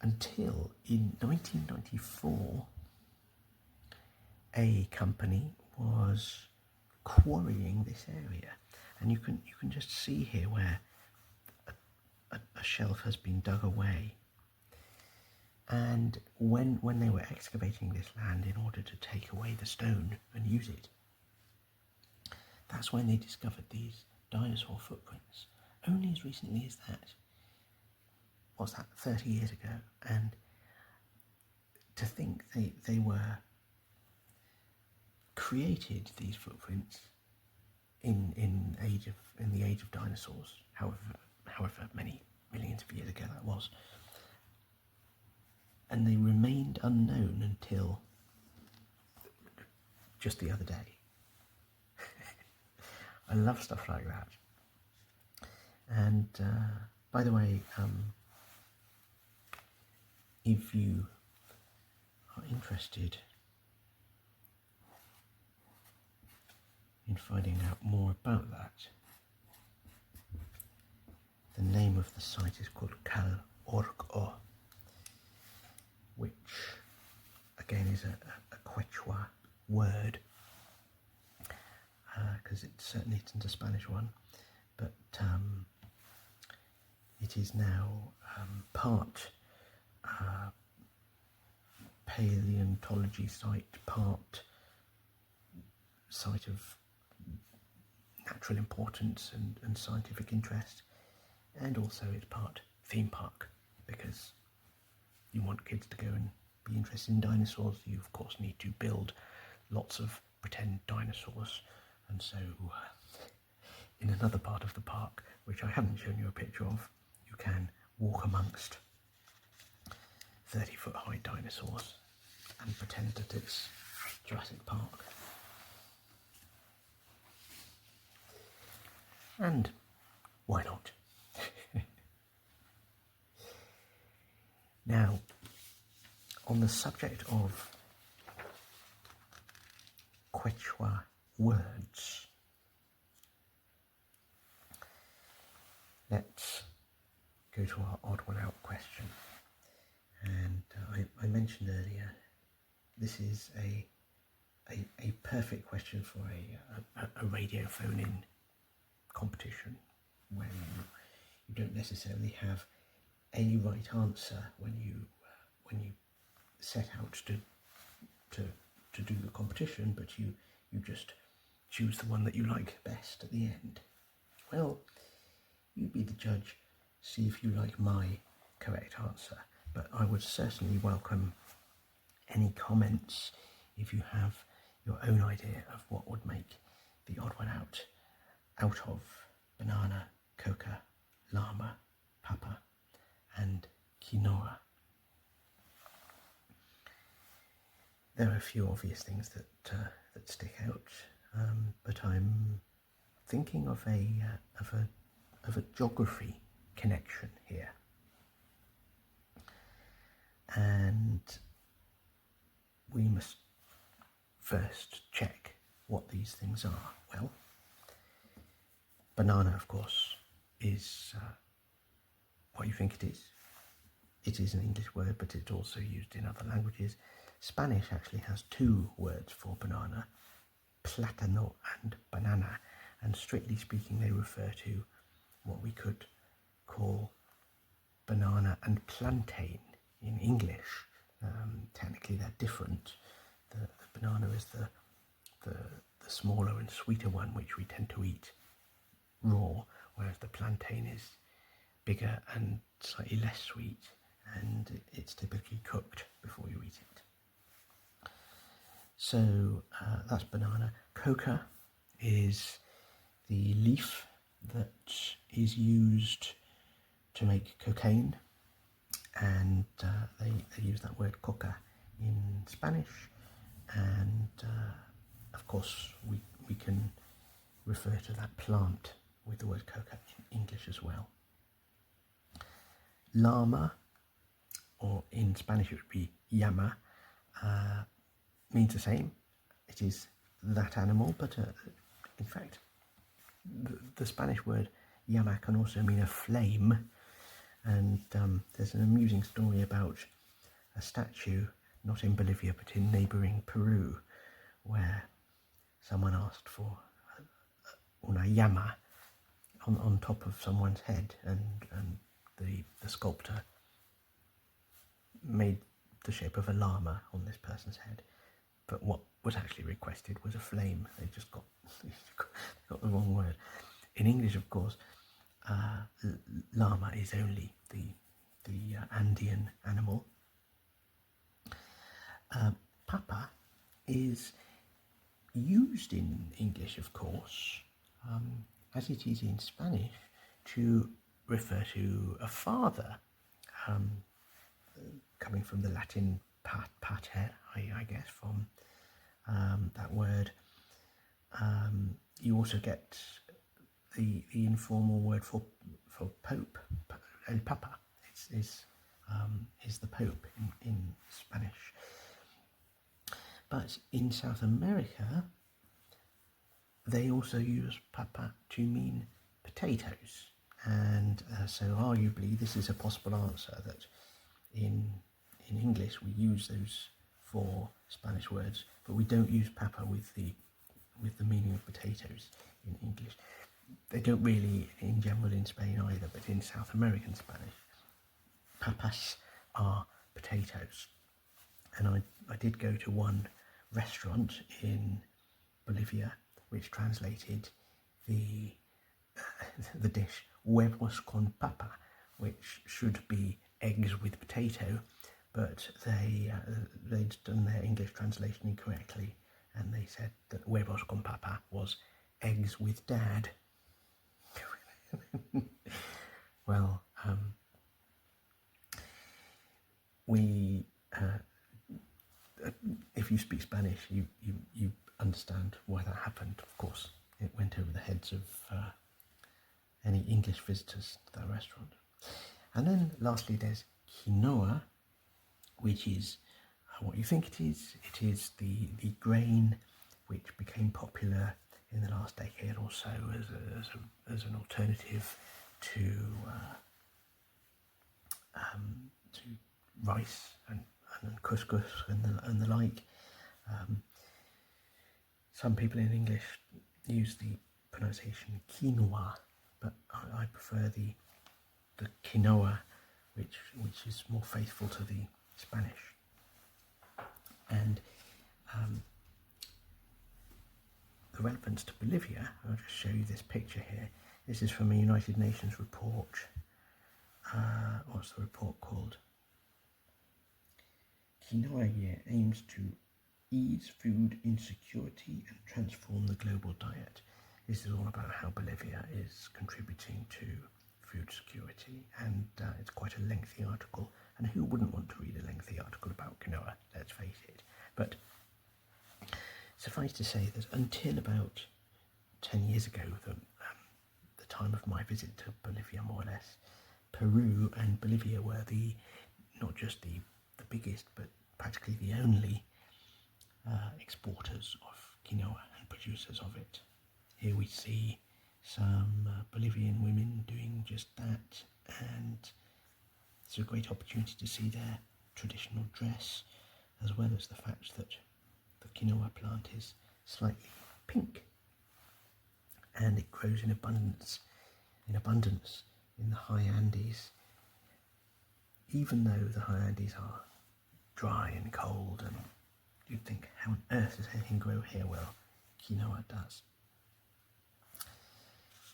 until in 1994 a company was quarrying this area, and you can just see here where a shelf has been dug away. And when they were excavating this land in order to take away the stone and use it, that's when they discovered these dinosaur footprints. Only as recently as that. What's that, 30 years ago? And to think they were created, these footprints, in the age of dinosaurs, however many millions of years ago that was, and they remained unknown until just the other day. I love stuff like that. And by the way, if you are interested in finding out more about that, the name of the site is called Qullasuyu, which again is a Quechua word, because it certainly isn't a Spanish one, but it is now part paleontology site, part site of natural importance and scientific interest, and also it's part theme park, because you want kids to go and be interested in dinosaurs. You of course need to build lots of pretend dinosaurs, and so in another part of the park, which I haven't shown you a picture of, you can walk amongst 30-foot high dinosaurs and pretend that it's Jurassic Park. And why not? Now, on the subject of Quechua words, let's go to our odd one out question. And I mentioned earlier, this is a perfect question for a radio phone-in competition, when you don't necessarily have a right answer when you set out to do the competition, but you just choose the one that you like best at the end. Well, you be the judge, see if you like my correct answer, but I would certainly welcome any comments if you have your own idea of what would make the odd one out of banana, coca, llama, papa and quinoa. There are a few obvious things that stick out, but I'm thinking of a geography connection here. And we must first check what these things are. Well, banana, of course, is what you think it is. It is an English word, but it's also used in other languages. Spanish actually has two words for banana, plátano and banana, and strictly speaking they refer to what we could call banana and plantain in English. Technically they're different. The banana is the smaller and sweeter one, which we tend to eat raw, whereas the plantain is bigger and slightly less sweet, and it's typically cooked before you eat it. So that's banana. Coca is the leaf that is used to make cocaine, and they use that word coca in Spanish, and of course we can refer to that plant with the word coca in English as well. Llama, or in Spanish it would be llama, means the same. It is that animal, but in fact the Spanish word llama can also mean a flame, and there's an amusing story about a statue, not in Bolivia but in neighbouring Peru, where someone asked for una llama on top of someone's head, and the sculptor made the shape of a llama on this person's head, but what was actually requested was a flame. They just got the wrong word. In English, of course, llama is only the Andean animal. Papa is used in English, of course, as it is in Spanish, to refer to a father, coming from the Latin pater, I guess, from that word. You also get the informal word for Pope, El Papa is the Pope in Spanish. But in South America, they also use papa to mean potatoes, and so arguably this is a possible answer, that in English we use those for Spanish words, but we don't use papa with the meaning of potatoes in English. They don't really in general in Spain either, but in South American Spanish, papas are potatoes. And I did go to one restaurant in Bolivia which translated the dish huevos con papa, which should be eggs with potato, but they'd done their English translation incorrectly, and they said that huevos con papa was eggs with dad. Well, if you speak Spanish, you understand why that happened. Of course, it went over the heads of any English visitors to that restaurant. And then lastly there's quinoa, which is what you think it is. It is the grain which became popular in the last decade or so as an alternative to rice and couscous and the like. Some people in English use the pronunciation quinoa, but I prefer the quinoa, which is more faithful to the Spanish. And the relevance to Bolivia, I'll just show you this picture here. This is from a United Nations report. What's the report called? Quinoa Year aims to ease food insecurity and transform the global diet. This is all about how Bolivia is contributing to food security, and it's quite a lengthy article, and who wouldn't want to read a lengthy article about quinoa, let's face it. But suffice to say that until about 10 years ago, the time of my visit to Bolivia more or less, Peru and Bolivia were not just the biggest, but practically the only exporters of quinoa and producers of it. Here we see some Bolivian women doing just that, and it's a great opportunity to see their traditional dress, as well as the fact that the quinoa plant is slightly pink and it grows in abundance in the high Andes. Even though the high Andes are dry and cold, and you'd think, how on earth does anything grow here? Well, quinoa does.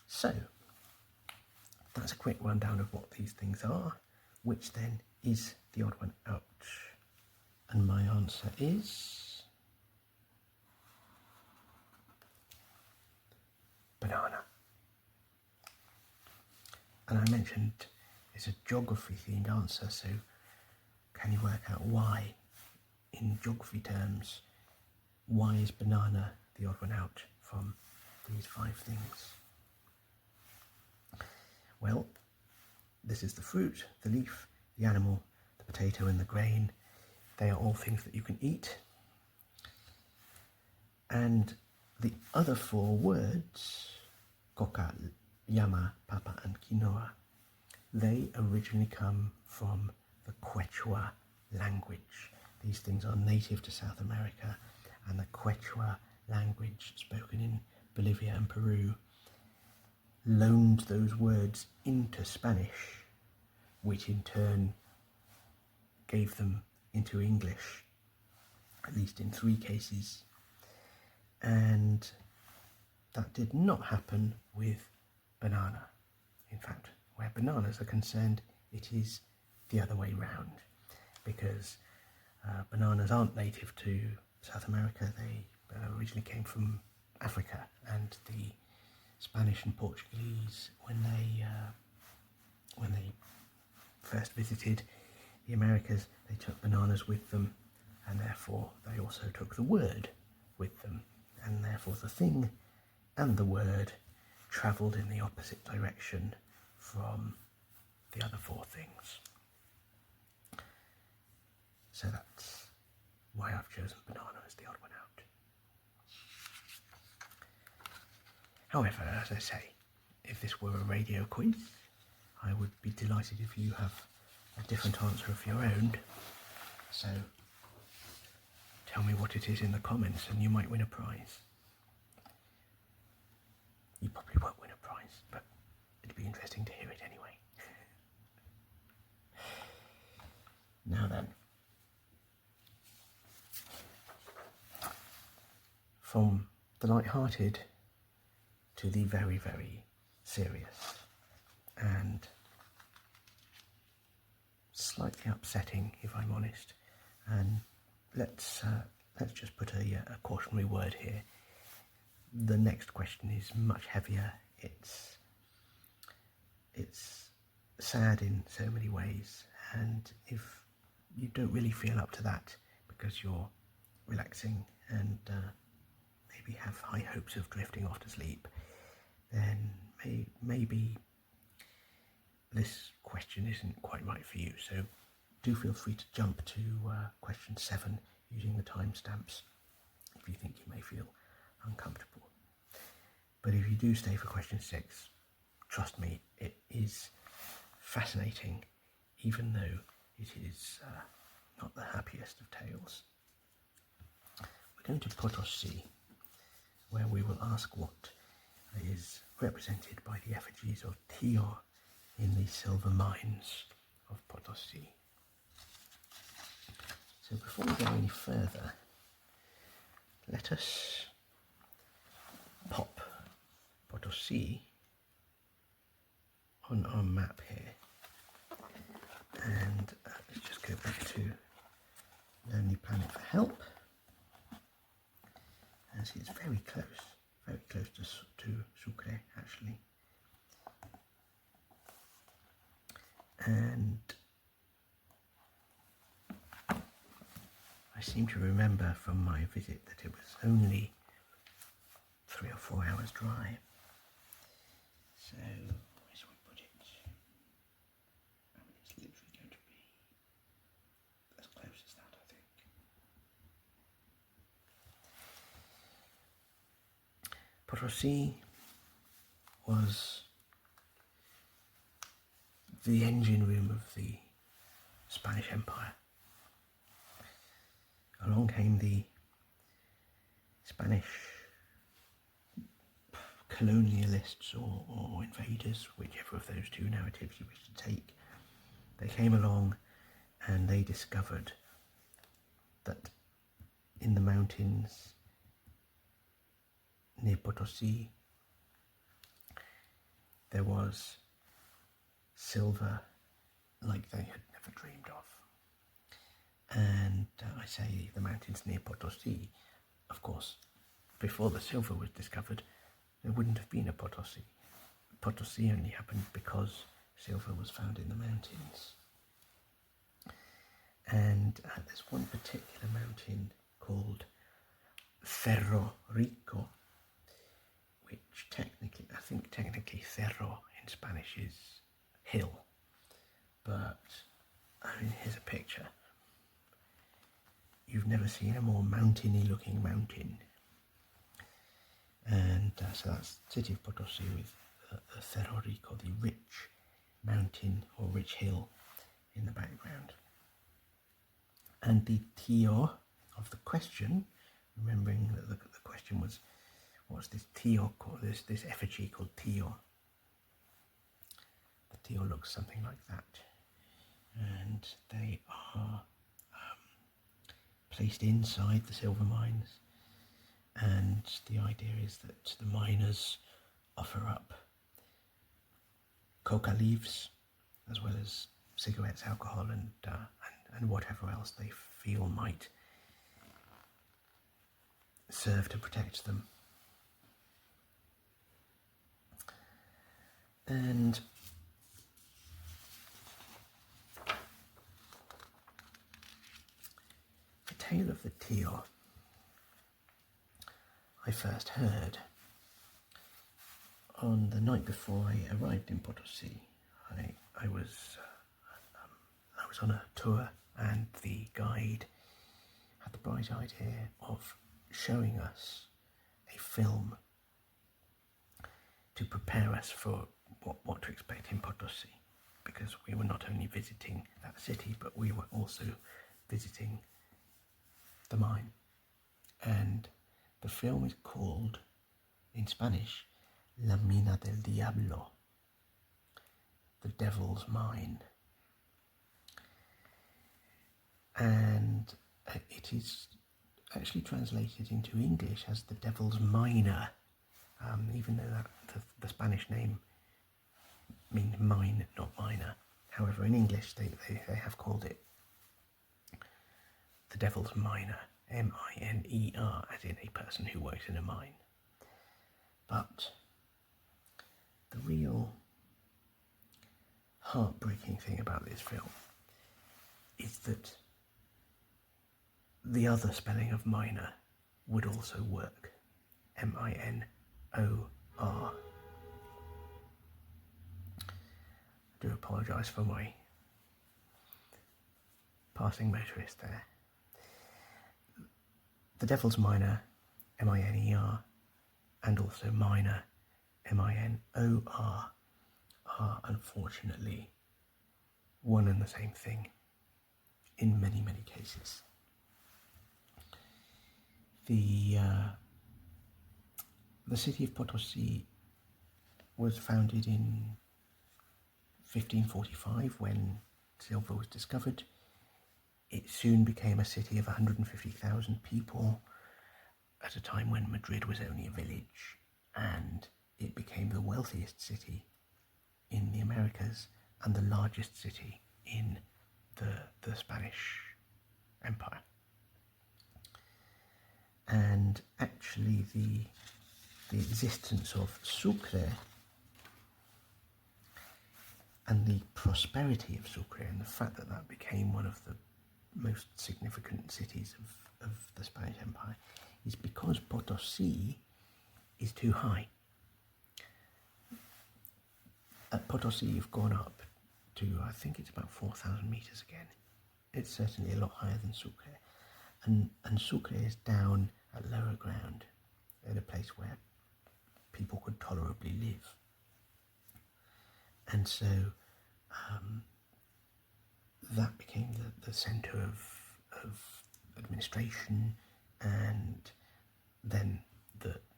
So, that's a quick rundown of what these things are. Which then is the odd one out? And my answer is banana. And I mentioned it's a geography themed answer, so can you work out why, in geography terms, why is banana the odd one out from these 5 things? Well, this is the fruit, the leaf, the animal, the potato and the grain. They are all things that you can eat. And the other 4 words, coca, llama, papa and quinoa, they originally come from the Quechua language. These things are native to South America, and the Quechua language spoken in Bolivia and Peru loaned those words into Spanish, which in turn gave them into English, at least in 3 cases. And that did not happen with banana. In fact, where bananas are concerned, it is the other way round, because bananas aren't native to South America. They originally came from Africa, and the Spanish and Portuguese, when they first visited the Americas, they took bananas with them, and therefore they also took the word with them, and therefore the thing and the word travelled in the opposite direction from the other 4 things. So that's why I've chosen banana as the odd one out. However, as I say, if this were a radio quiz, I would be delighted if you have a different answer of your own. So tell me what it is in the comments and you might win a prize. You probably won't win a prize, but it'd be interesting to hear it anyway. Now then, from the light-hearted to the very, very serious and slightly upsetting, if I'm honest. And let's just put a cautionary word here. The next question is much heavier. It's sad in so many ways, and if you don't really feel up to that because you're relaxing and maybe have high hopes of drifting off to sleep, then maybe this question isn't quite right for you. So do feel free to jump to question 7 using the timestamps if you think you may feel uncomfortable. But if you do stay for question 6, trust me, it is fascinating, even though it is not the happiest of tales. We're going to Potosí, where we will ask what is represented by the effigies of Tío in the silver mines of Potosí. So before we go any further, let us pop Potosí on our map here, and let's just go back to Lonely Planet for help, and see it's very close to Sucre actually. And I seem to remember from my visit that it was only 3 or 4 hours drive. So where shall we put it? Potosí was the engine room of the Spanish Empire. Along came the Spanish colonialists or invaders, whichever of those two narratives you wish to take. They came along and they discovered that in the mountains near Potosí there was silver like they had never dreamed of. And I say the mountains near Potosí, of course, before the silver was discovered, there wouldn't have been a Potosí. Potosí only happened because silver was found in the mountains. And there's one particular mountain called Cerro Rico, which technically cerro in Spanish is hill, but I mean, here's a picture. You've never seen a more mountainy looking mountain. And so that's the city of Potosí with Cerro Rico, the rich mountain or rich hill in the background. And the tío of the question, remembering that the question was, what's this tío called, this effigy called tío? The tío looks something like that. And they are placed inside the silver mines. And the idea is that the miners offer up coca leaves, as well as cigarettes, alcohol, and whatever else they feel might serve to protect them. And the tale of the tío I first heard on the night before I arrived in Potosí. I was on a tour, and the guide had the bright idea of showing us a film to prepare us for what to expect in Potosí, because we were not only visiting that city, but we were also visiting the mine. And the film is called, in Spanish, La Mina del Diablo, the Devil's Mine. And it is actually translated into English as the Devil's Miner, even though the Spanish name means mine, not miner. However, in English they have called it the Devil's Miner, M-I-N-E-R, as in a person who works in a mine. But the real heartbreaking thing about this film is that the other spelling of miner would also work, M-I-N-O-R. I do apologise for my passing motorist there. The Devil's Miner, M-I-N-E-R, and also miner, M-I-N-O-R, are unfortunately one and the same thing in many, many cases. The city of Potosí was founded in 1545 when silver was discovered. It soon became a city of 150,000 people at a time when Madrid was only a village, and it became the wealthiest city in the Americas and the largest city in the Spanish Empire. And actually the existence of Sucre and the prosperity of Sucre and the fact that that became one of the most significant cities of the Spanish Empire is because Potosí is too high. At Potosí you've gone up to, I think it's about 4,000 meters again. It's certainly a lot higher than Sucre. And Sucre is down at lower ground, in a place where people could tolerably live. And so that became the centre of administration, and then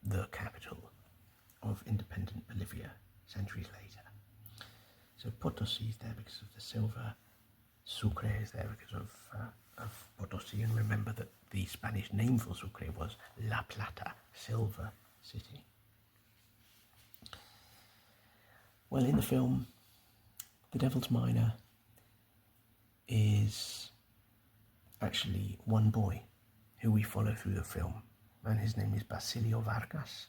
the capital of independent Bolivia centuries later. So Potosí is there because of the silver, Sucre is there because of Potosí, and remember that the Spanish name for Sucre was La Plata, Silver City. Well, in the film, the Devil's Miner is actually one boy who we follow through the film, and his name is Basilio Vargas.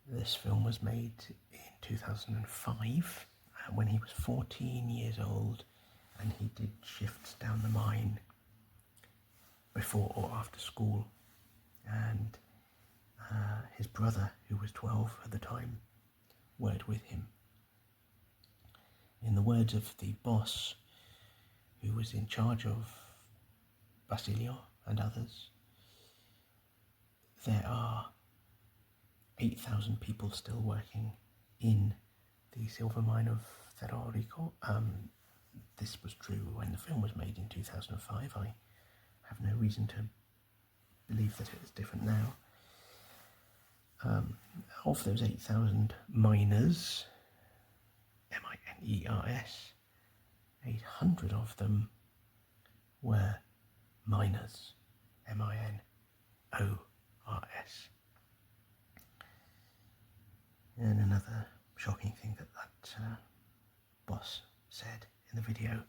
This film was made in 2005 when he was 14 years old, and he did shifts down the mine before or after school, and his brother, who was 12 at the time, worked with him. In the words of the boss, who was in charge of Basilio and others, there are 8,000 people still working in the silver mine of Cerro Rico. This was true when the film was made in 2005. I have no reason to believe that it is different now. Of those 8,000 miners, M-I-N-E-R-S, 800 of them were miners, M-I-N-O-R-S. And another shocking thing that boss said in the video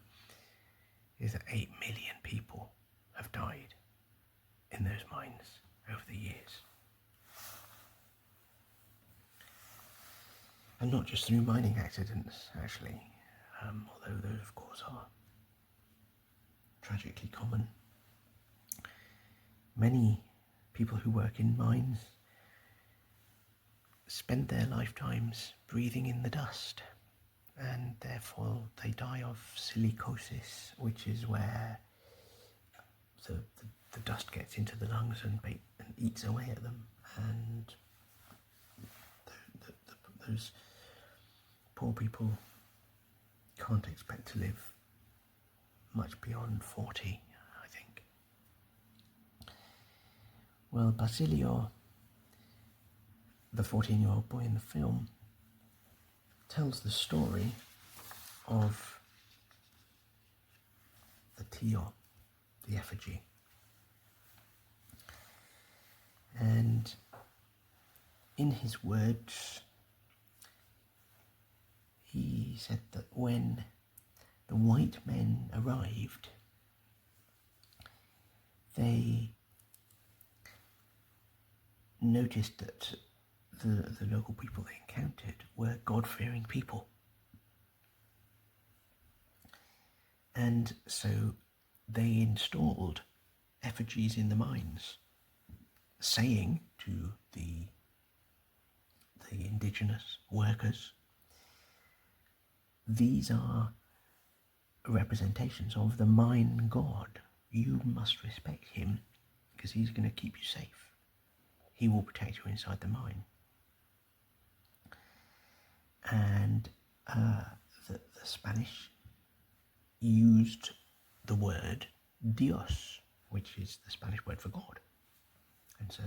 is that 8 million people have died in those mines over the years. And not just through mining accidents, actually, although those, of course, are tragically common. Many people who work in mines spend their lifetimes breathing in the dust, and therefore they die of silicosis, which is where the dust gets into the lungs and eats away at them, and those poor people can't expect to live much beyond 40, I think. Well, Basilio, the 14-year-old boy in the film, tells the story of the Tio, the effigy. And in his words, he said that when the white men arrived, they noticed that the local people they encountered were God-fearing people. And so they installed effigies in the mines, saying to the indigenous workers, these are representations of the mine god. You must respect him because he's going to keep you safe. He will protect you inside the mine. And the Spanish used the word Dios, which is the Spanish word for God. And so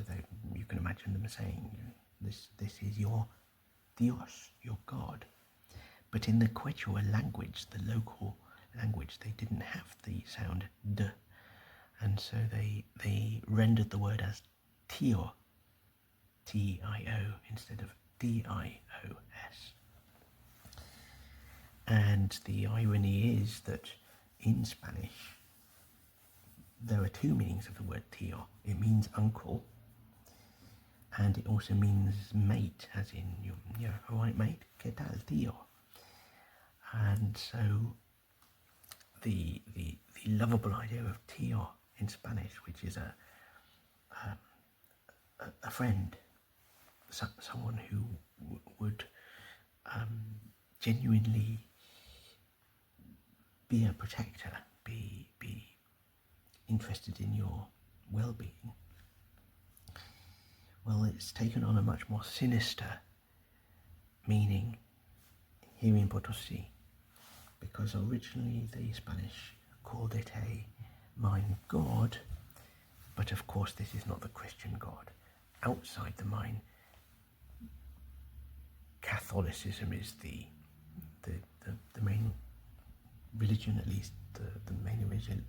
you can imagine them saying, this is your Dios, your God. But in the Quechua language, the local language, they didn't have the sound D. And so they rendered the word as Tio, T-I-O, instead of D-I-O-S. And the irony is that in Spanish, there are two meanings of the word Tio. It means uncle, and it also means mate, as in, you're a right mate, ¿qué tal, tío? And so the lovable idea of tío in Spanish, which is a friend, someone who would genuinely be a protector, be interested in your well-being, Well, it's taken on a much more sinister meaning here in Potosí, because originally the Spanish called it a mine god, but of course this is not the Christian God. Outside the mine, Catholicism is the main religion, at least the main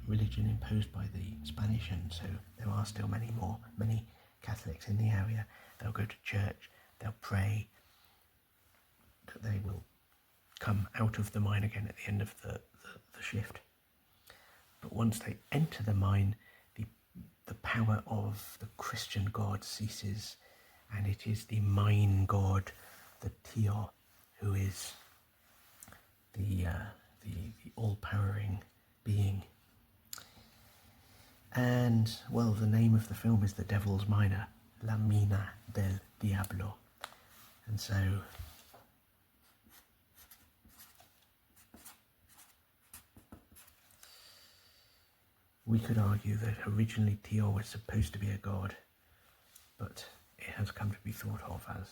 religion imposed by the Spanish, and so there are still many Catholics in the area. They'll go to church, they'll pray that they will come out of the mine again at the end of the shift. But once they enter the mine, the power of the Christian God ceases, and it is the mine god, the Tio, who is the all-powering being. And, well, the name of the film is The Devil's Miner, La Mina del Diablo. And so we could argue that originally Tio was supposed to be a god, but it has come to be thought of as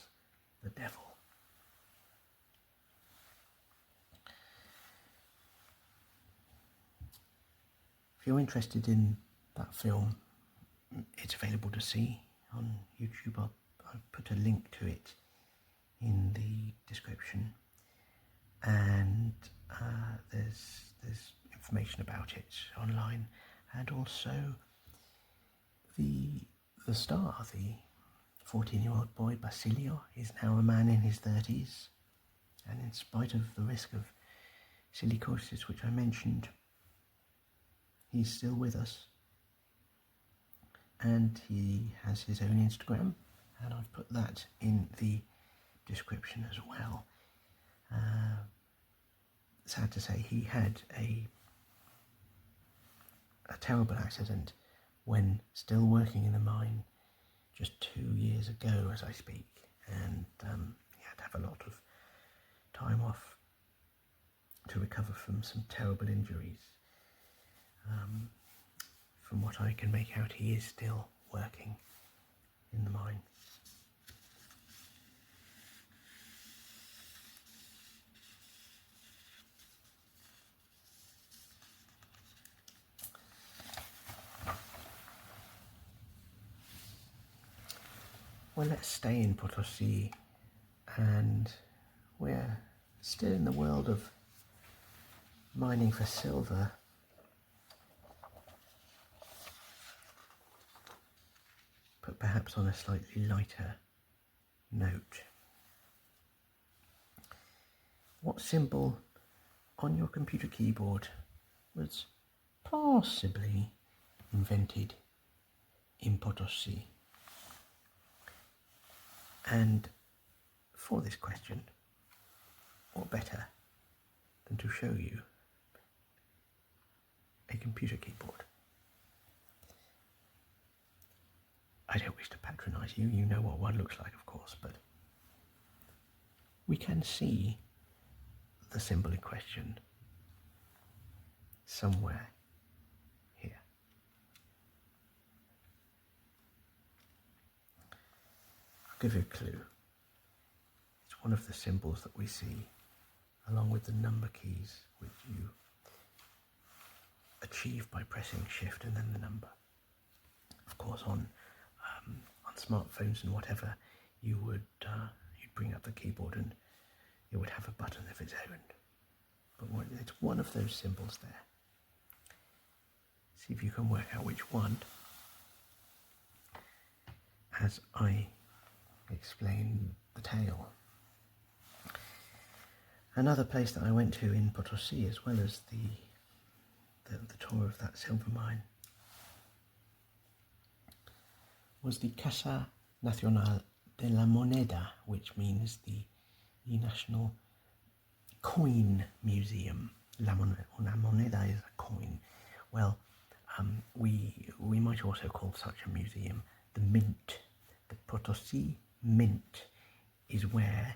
the devil. If you're interested in that film, it's available to see on YouTube. I'll put a link to it in the description, and there's information about it online, and also the star, the 14-year-old boy Basilio, is now a man in his 30s, and in spite of the risk of silicosis, which I mentioned, he's still with us, and he has his own Instagram, and I've put that in the description as well. Sad to say, he had a terrible accident when still working in the mine just 2 years ago as I speak, and he had to have a lot of time off to recover from some terrible injuries. From what I can make out, he is still working in the mine. Well, let's stay in Potosí, and we're still in the world of mining for silver. But perhaps on a slightly lighter note. What symbol on your computer keyboard was possibly invented in Potosí? And for this question, what better than to show you a computer keyboard? I don't wish to patronise you, you know what one looks like, of course, but we can see the symbol in question somewhere here. I'll give you a clue. It's one of the symbols that we see along with the number keys which you achieve by pressing shift and then the number. Of course, on smartphones and whatever, you'd bring up the keyboard and it would have a button of its own. But it's one of those symbols there. See if you can work out which one, as I explain the tale. Another place that I went to in Potosí, as well as the tour of that silver mine, was the Casa Nacional de la Moneda, which means the National Coin Museum. La moneda is a coin. Well, we might also call such a museum the Mint. The Potosí Mint is where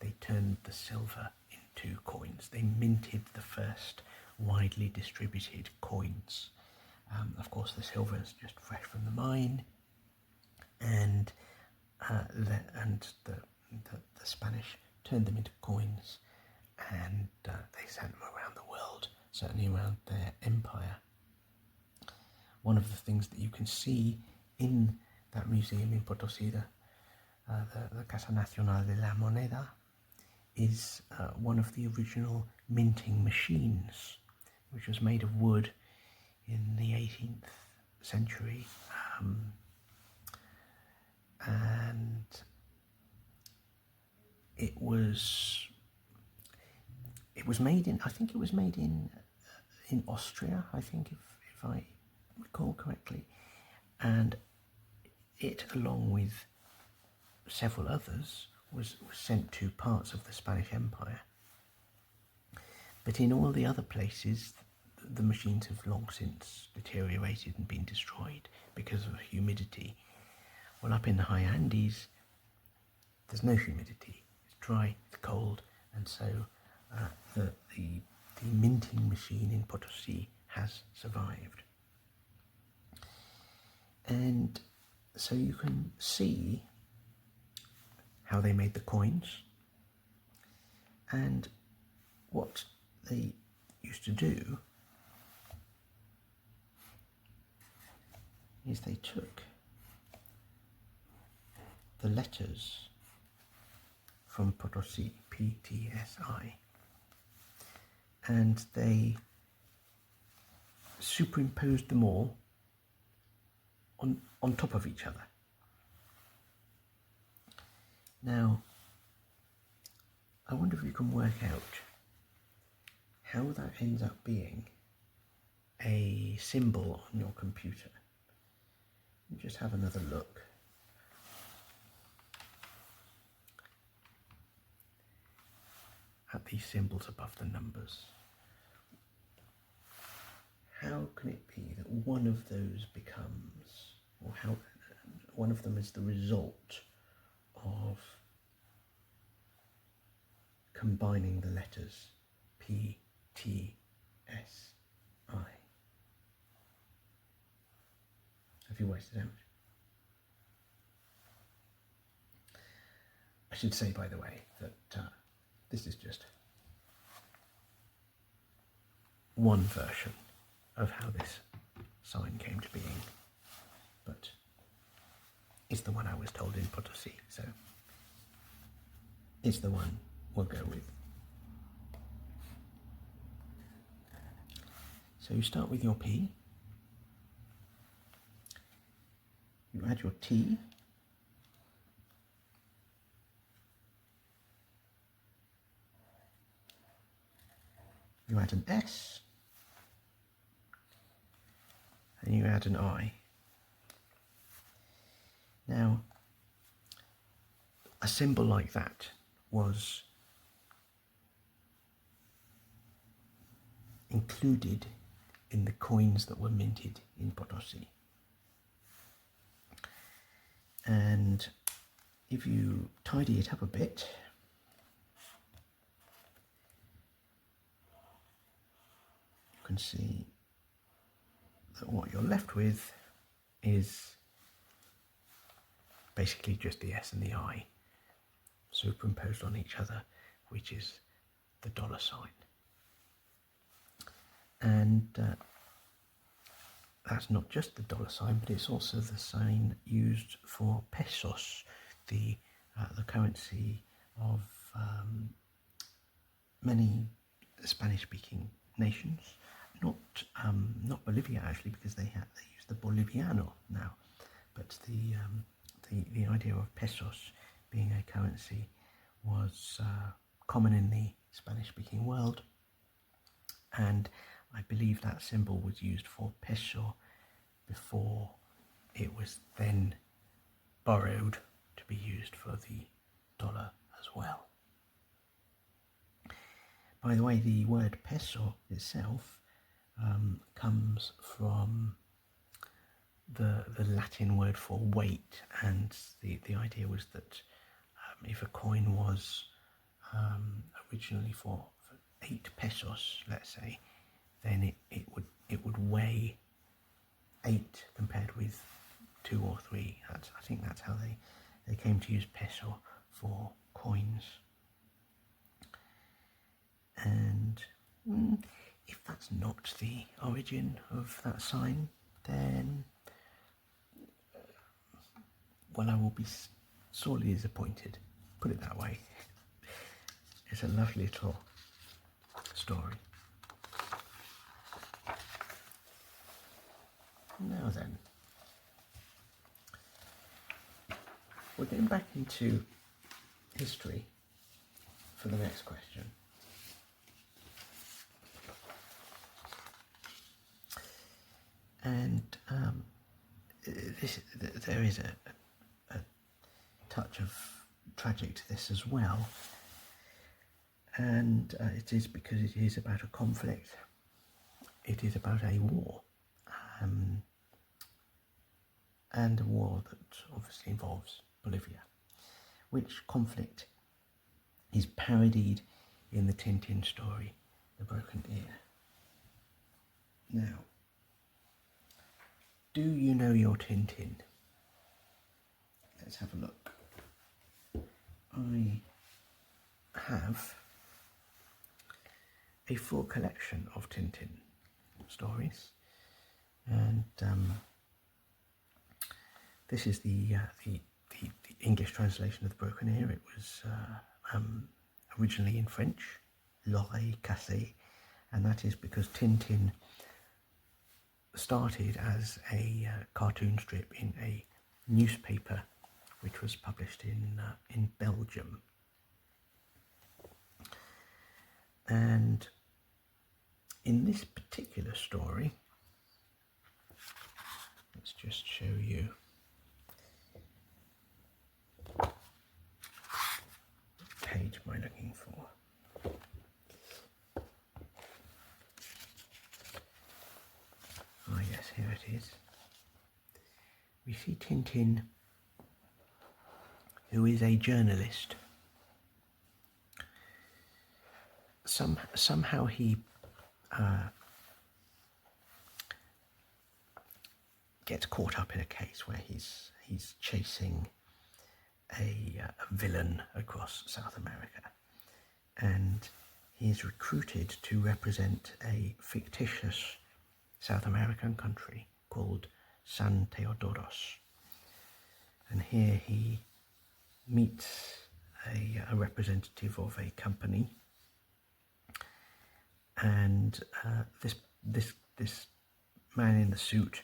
they turned the silver into coins. They minted the first widely distributed coins. Of course, the silver is just fresh from the mine, and and the Spanish turned them into coins, and they sent them around the world, certainly around their empire. One of the things that you can see in that museum in Potosí, the Casa Nacional de la Moneda, is one of the original minting machines, which was made of wood in the 18th century, and it was made in, I think it was made in Austria, I think, if I recall correctly, and it, along with several others, was sent to parts of the Spanish Empire. But in all the other places, the machines have long since deteriorated and been destroyed because of humidity. Well, up in the high Andes, there's no humidity. It's dry, it's cold, and so the minting machine in Potosí has survived. And so you can see how they made the coins, and what they used to do is they took the letters from Potosí, PTSI, and they superimposed them all on top of each other. Now, I wonder if you can work out how that ends up being a symbol on your computer. Just have another look. At these symbols above the numbers. How can it be that one of those becomes, or how one of them is the result of combining the letters P, T, S, I? Have you worked it out? I should say, by the way, that this is just one version of how this sign came to being, but it's the one I was told in Potosí, so it's the one we'll go with. So you start with your P, you add your T, you add an S, and you add an I. Now, a symbol like that was included in the coins that were minted in Potosí. And if you tidy it up a bit, you can see that what you're left with is basically just the S and the I superimposed on each other, which is the dollar sign. And that's not just the dollar sign, but it's also the sign used for pesos, the currency of many Spanish-speaking nations. Not Bolivia, actually, because they use the Boliviano now, but the idea of pesos being a currency was common in the Spanish-speaking world, and I believe that symbol was used for peso before it was then borrowed to be used for the dollar as well. By the way, the word peso itself comes from the Latin word for weight, and the idea was that if a coin was originally for 8 pesos, let's say, then it would weigh 8 compared with 2 or 3. I think that's how they came to use peso for coins. And if that's not the origin of that sign, then, well, I will be sorely disappointed, put it that way. It's a lovely little story. Now then, we're going back into history for the next question. And there is a touch of tragic to this as well, and it is because it is about a conflict. It is about a war, and a war that obviously involves Bolivia, which conflict is parodied in the Tintin story, The Broken Ear. Now, do you know your Tintin? Let's have a look. I have a full collection of Tintin stories, and this is the English translation of The Broken Ear. It was originally in French, L'oreille cassée, and that is because Tintin started as a cartoon strip in a newspaper which was published in Belgium. And in this particular story, let's just show you. What page am I looking for? Ah, yes, here it is. We see Tintin, who is a journalist. Somehow he gets caught up in a case where he's chasing a villain across South America, and he is recruited to represent a fictitious South American country called San Teodoros. And here he meets a representative of a company, and this man in the suit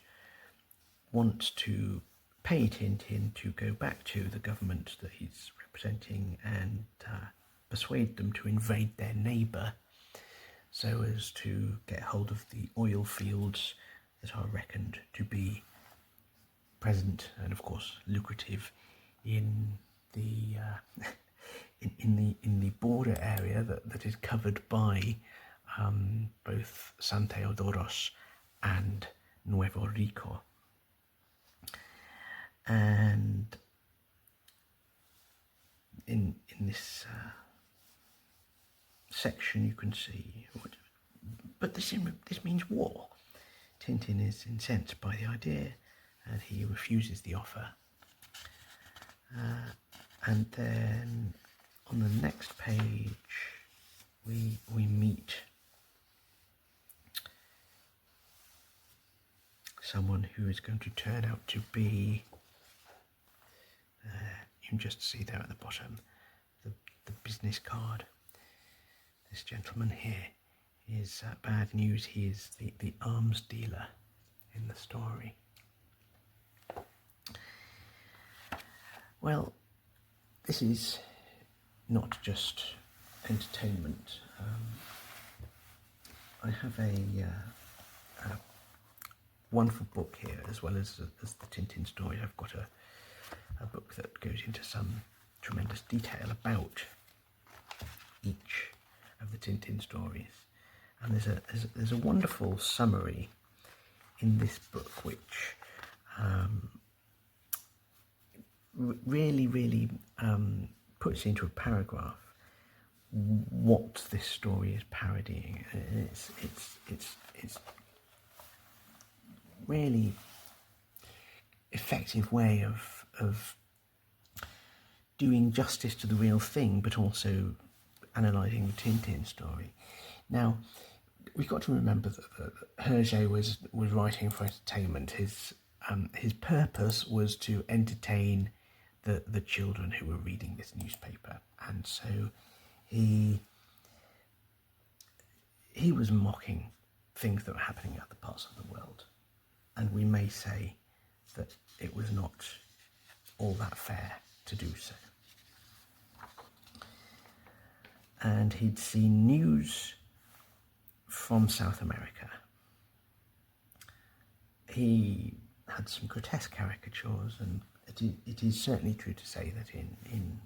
wants to pay Tintin to go back to the government that he's representing and persuade them to invade their neighbour, so as to get hold of the oil fields that are reckoned to be present and, of course, lucrative in the in the border area that is covered by both San Teodoros and Nuevo Rico. And in this section you can see, but this means war. Tintin is incensed by the idea and he refuses the offer. And then on the next page we meet someone who is going to turn out to be, you can just see there at the bottom, the business card. This gentleman here is bad news. He is the arms dealer in the story. Well, this is not just entertainment. I have a wonderful book here, as well as the Tintin story. I've got a book that goes into some tremendous detail about each of the Tintin stories, and there's a wonderful summary in this book which really puts into a paragraph what this story is parodying. It's really effective way of doing justice to the real thing, but also analysing the Tintin story. Now, we've got to remember that Hergé was writing for entertainment. His purpose was to entertain the children who were reading this newspaper, and so he was mocking things that were happening in other parts of the world, and we may say that it was not all that fair to do so. And he'd seen news from South America. He had some grotesque caricatures, and it is certainly true to say that in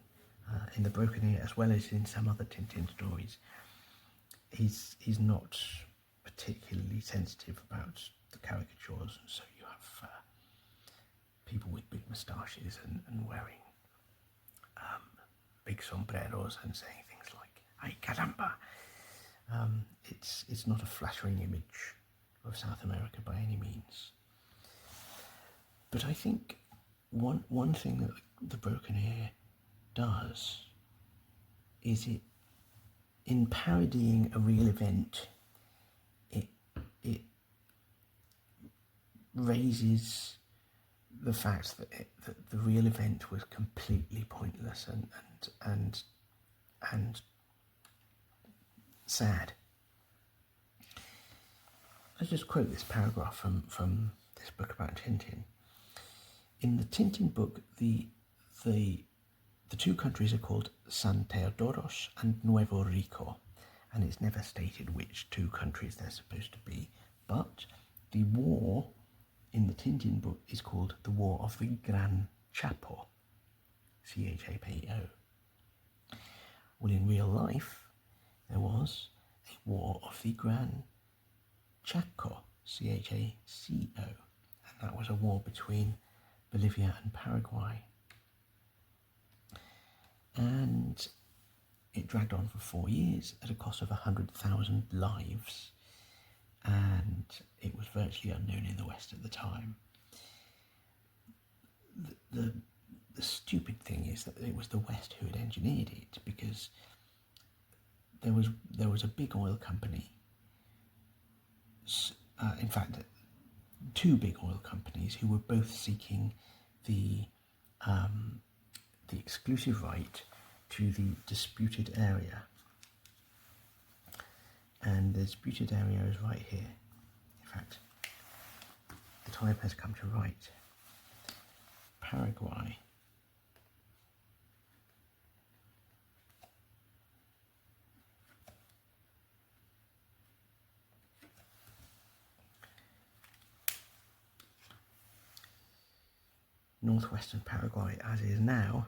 The Broken Ear, as well as in some other Tintin stories, he's not particularly sensitive about the caricatures, and so you have people with big moustaches and wearing big sombreros and saying things like "Ay caramba!" It's not a flattering image of South America by any means. But I think one thing that The Broken Ear does is it, in parodying a real event, it raises the fact that the real event was completely pointless and sad. Let's just quote this paragraph from this book about Tintin. In the Tintin book, the two countries are called San Teodoros and Nuevo Rico, and it's never stated which two countries they're supposed to be, but the war in the Tintin book is called the War of the Gran Chapo, C-H-A-P-O. Well, in real life, there was a War of the Gran Chaco, C-H-A-C-O, and that was a war between Bolivia and Paraguay. And it dragged on for 4 years at a cost of 100,000 lives, and it was virtually unknown in the West at the time. The stupid thing is that it was the West who had engineered it, because there was a big oil company, in fact, two big oil companies who were both seeking the exclusive right to the disputed area. And the disputed area is right here. In fact, the time has come to write Paraguay. Northwestern Paraguay, as is now,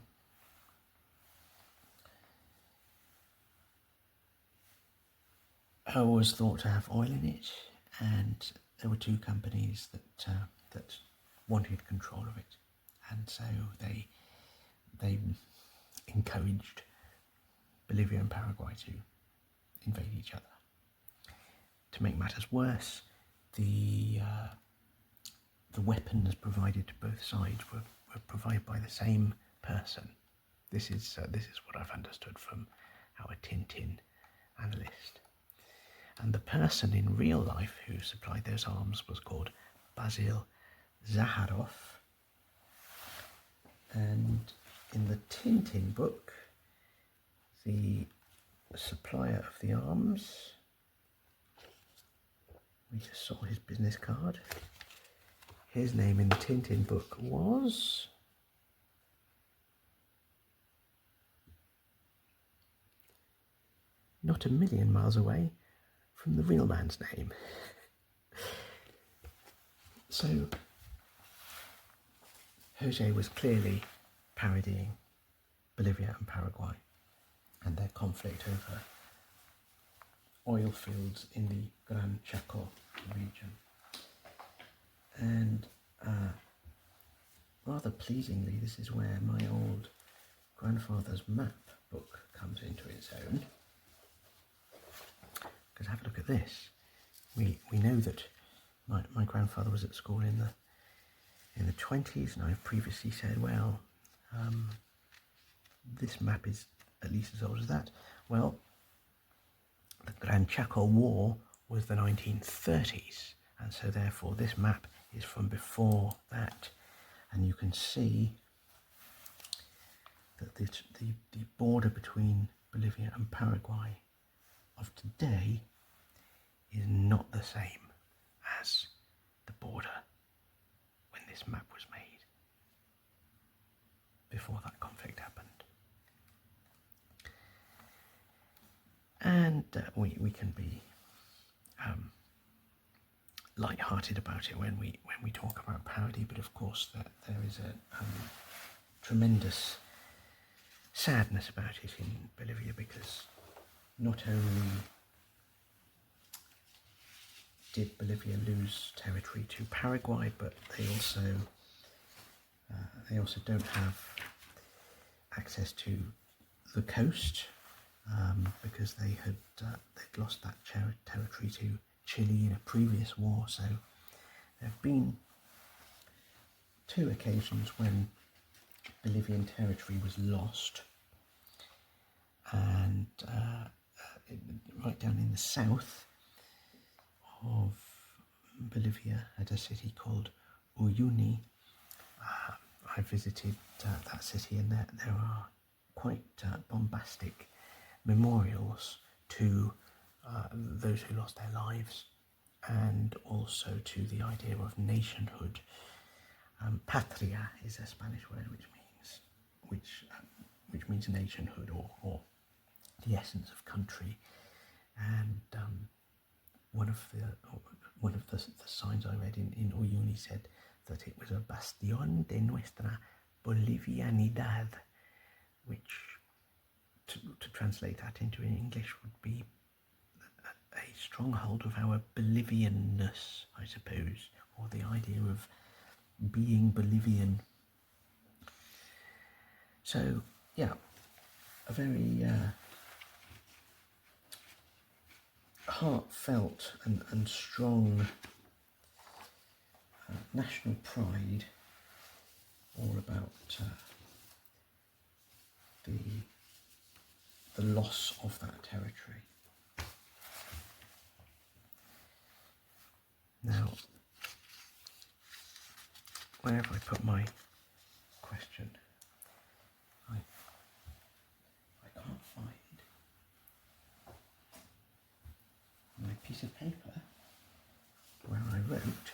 was thought to have oil in it, and there were two companies that wanted control of it, and so they encouraged Bolivia and Paraguay to invade each other. To make matters worse, the weapons provided to both sides were provided by the same person. This is what I've understood from our Tintin analyst. And the person in real life who supplied those arms was called Basil Zaharov. And in the Tintin book, the supplier of the arms, we just saw his business card. His name in the Tintin book was not a million miles away from the real man's name. So Hergé was clearly parodying Bolivia and Paraguay and their conflict over oil fields in the Gran Chaco region. And rather pleasingly, this is where my old grandfather's map book comes into its own. Because have a look at this. We know that my grandfather was at school in the 20s, and I've previously said, well, this map is at least as old as that? Well, the Gran Chaco War was the 1930s, and so therefore this map is from before that. And you can see that the border between Bolivia and Paraguay of today is not the same as the border when this map was made, before that conflict happened. And we can be light-hearted about it when we talk about parody, but of course there is a tremendous sadness about it in Bolivia, because not only did Bolivia lose territory to Paraguay, but they also don't have access to the coast, because they'd lost that territory to Chile in a previous war. So there have been 2 occasions when Bolivian territory was lost, and right down in the south of Bolivia at a city called Uyuni. I visited that city, and there are quite bombastic memorials to those who lost their lives, and also to the idea of nationhood. Patria is a Spanish word which means nationhood, or the essence of country. And one of the signs I read in Uyuni said that it was a bastión de nuestra Bolivianidad, which to translate that into English would be a stronghold of our Bolivianness, I suppose, or the idea of being Bolivian. So yeah, a very heartfelt and strong national pride, all about the loss of that territory. Now, wherever I put my question, I can't find my piece of paper where I wrote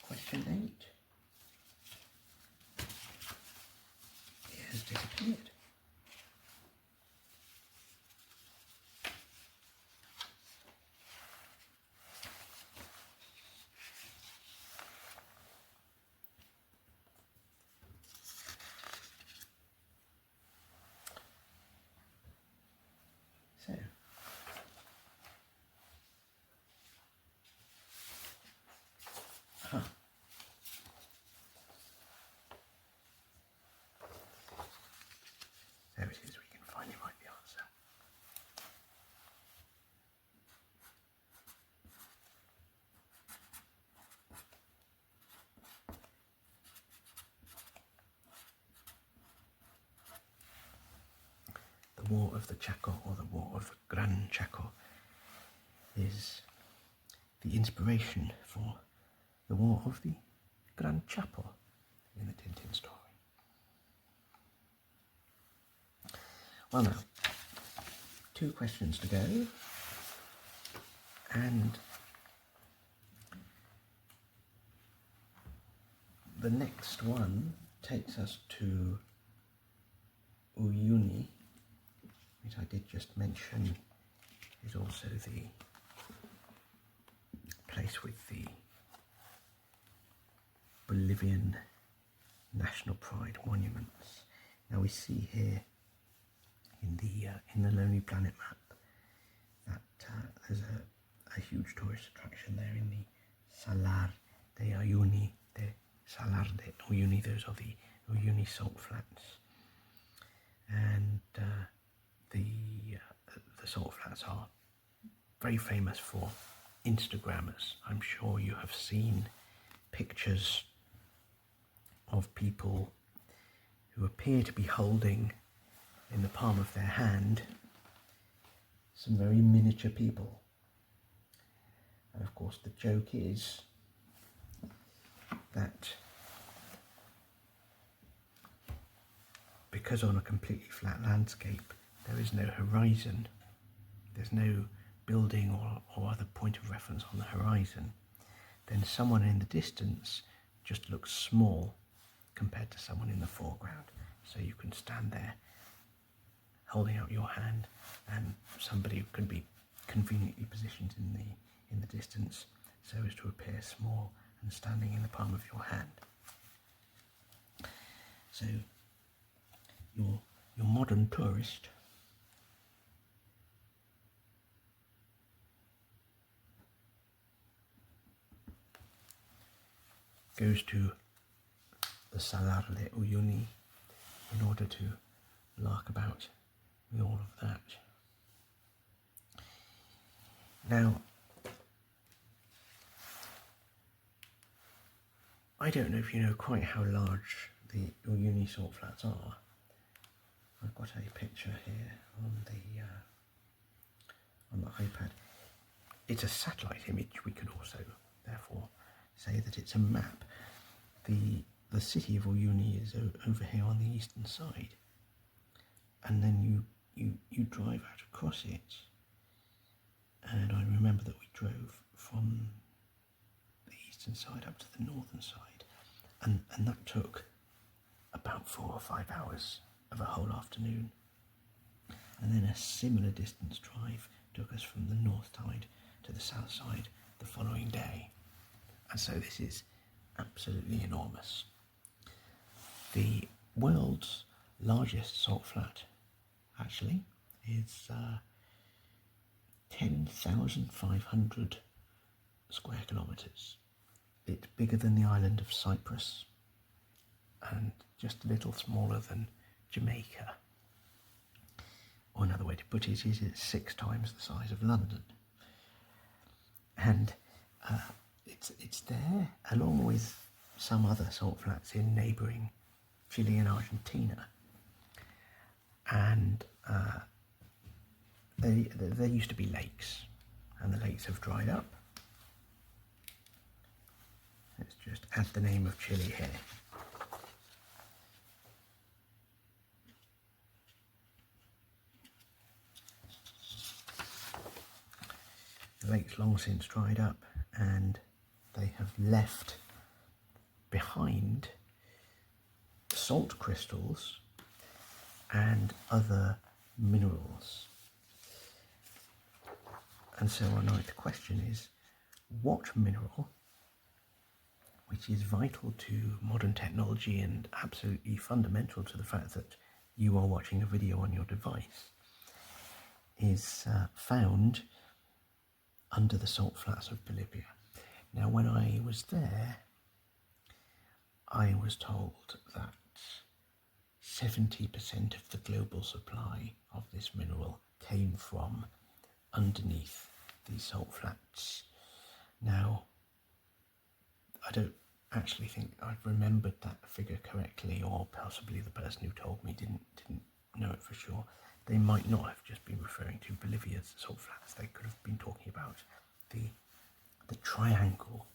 question 8. It has disappeared. So, there it is. We can finally write the answer. The War of the Chaco, or the War of the Gran Chaco, is the inspiration for the War of the Gran Chapo in the Tintin story. Well, now, 2 questions to go, and the next one takes us to Uyuni, which I did just mention is also the place with the Bolivian national pride monuments. Now we see here in the Lonely Planet map that there's a huge tourist attraction there in the Salar de Uyuni, those are the Uyuni salt flats, and the salt flats are very famous for Instagrammers. I'm sure you have seen pictures of people who appear to be holding in the palm of their hand some very miniature people. And of course the joke is that because on a completely flat landscape there is no horizon, there's no building or other point of reference on the horizon, then someone in the distance just looks small compared to someone in the foreground. So you can stand there holding out your hand and somebody could be conveniently positioned in the distance so as to appear small and standing in the palm of your hand. So your modern tourist goes to the Salar de Uyuni in order to lark about with all of that. Now, I don't know if you know quite how large the Uyuni salt flats are. I've got a picture here on the iPad. It's a satellite image. We could also, therefore, say that it's a map. The city of Uyuni is over here on the eastern side, and then you drive out across it. And I remember that we drove from the eastern side up to the northern side, and that took about 4 or 5 hours of a whole afternoon. And then a similar distance drive took us from the north side to the south side the following day. And so this is absolutely enormous. The world's largest salt flat actually is 10,500 square kilometres. It's bigger than the island of Cyprus and just a little smaller than Jamaica. Or another way to put it is it's 6 times the size of London. And it's there along with some other salt flats in neighbouring Chile and Argentina. And there used to be lakes, and the lakes have dried up. Let's just add the name of Chile here. The lake's long since dried up, and they have left behind salt crystals and other minerals. And so our ninth question is, what mineral, which is vital to modern technology and absolutely fundamental to the fact that you are watching a video on your device, is found under the salt flats of Bolivia? Now, when I was there, I was told that 70% of the global supply of this mineral came from underneath these salt flats. Now, I don't actually think I've remembered that figure correctly, or possibly the person who told me didn't know it for sure. They might not have just been referring to Bolivia's salt flats. They could have been talking about the triangle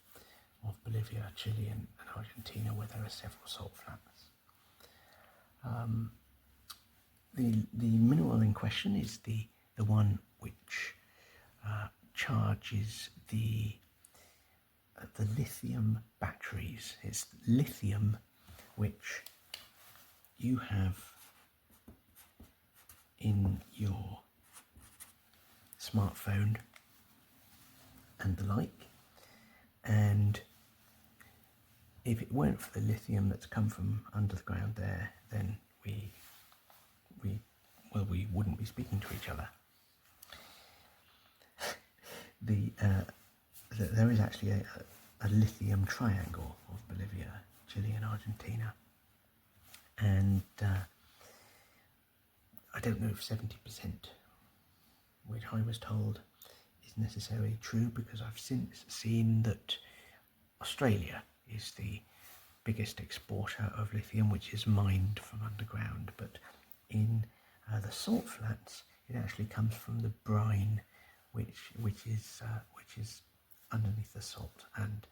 of Bolivia, Chile and Argentina, where there are several salt flats. The mineral in question is the one which charges the lithium batteries. It's lithium which you have in your smartphone and the like, and if it weren't for the lithium that's come from under the ground there, then we wouldn't be speaking to each other. There is actually a lithium triangle of Bolivia, Chile and Argentina, and I don't know if 70%, which I was told, is necessarily true, because I've since seen that Australia is the biggest exporter of lithium, which is mined from underground. But in the salt flats, it actually comes from the brine, which is underneath the salt, and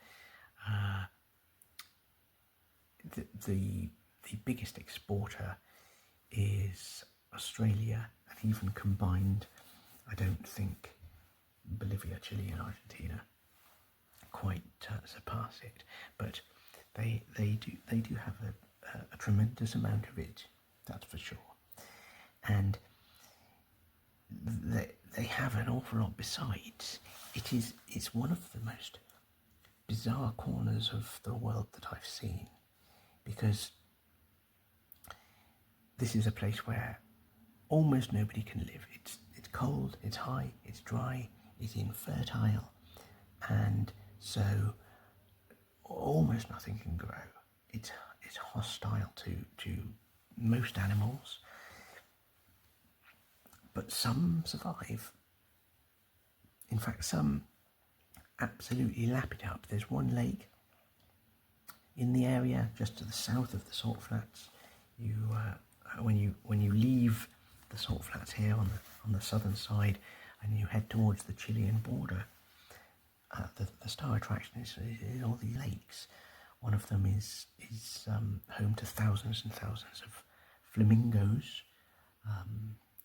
the biggest exporter is Australia, and even combined, I don't think Bolivia, Chile, and Argentina quite surpass it. But they do have a tremendous amount of it, that's for sure, and they have an awful lot besides. It's one of the most bizarre corners of the world that I've seen, because this is a place where almost nobody can live. It's cold, it's high, it's dry, it's infertile, and so almost nothing can grow. It's hostile to most animals, but some survive. In fact, some absolutely lap it up. There's one lake in the area just to the south of the salt flats. When you leave the salt flats here on the southern side and you head towards the Chilean border, the star attraction is all these lakes. One of them is home to thousands and thousands of flamingos.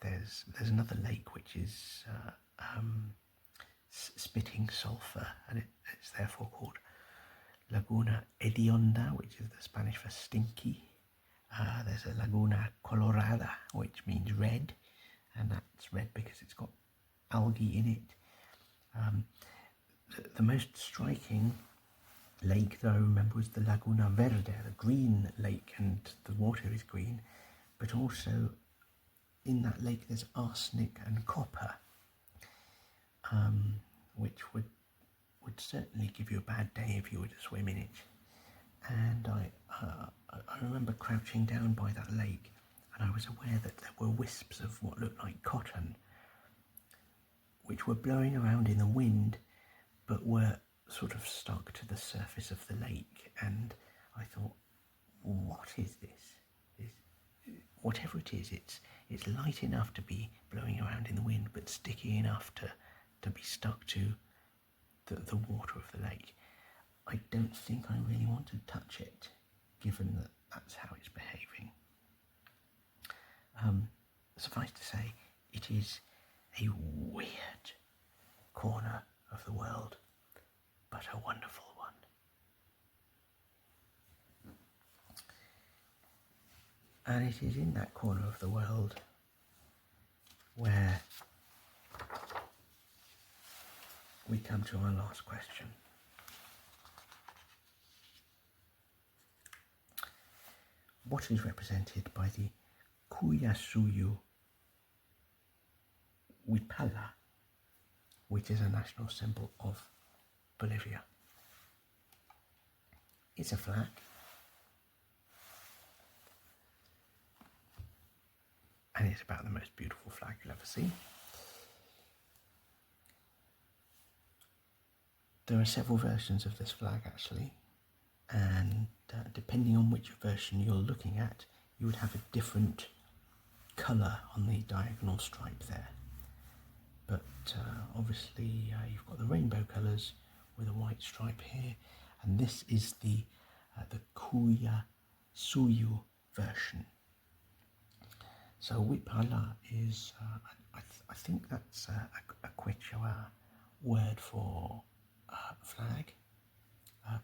There's another lake which is spitting sulphur, and it's therefore called Laguna Hedionda, which is the Spanish for stinky. There's a Laguna Colorada, which means red, and that's red because it's got algae in it. The most striking lake that I remember was the Laguna Verde, the green lake, and the water is green, but also in that lake there's arsenic and copper, which would certainly give you a bad day if you were to swim in it. And I remember crouching down by that lake, and I was aware that there were wisps of what looked like cotton, which were blowing around in the wind, but were sort of stuck to the surface of the lake. And I thought, what is this? Whatever it is, it's light enough to be blowing around in the wind, but sticky enough to be stuck to the water of the lake. I don't think I really want to touch it, given that that's how it's behaving. Suffice to say, it is a weird corner of the world, but a wonderful one. And it is in that corner of the world where we come to our last question. What is represented by the Qullasuyu Wiphala, which is a national symbol of Bolivia? It's a flag. And it's about the most beautiful flag you'll ever see. There are several versions of this flag actually, and depending on which version you're looking at, you would have a different colour on the diagonal stripe there. But obviously you've got the rainbow colours with a white stripe here, and this is the Qullasuyu version. So Wiphala is, I think that's a Quechua word for flag.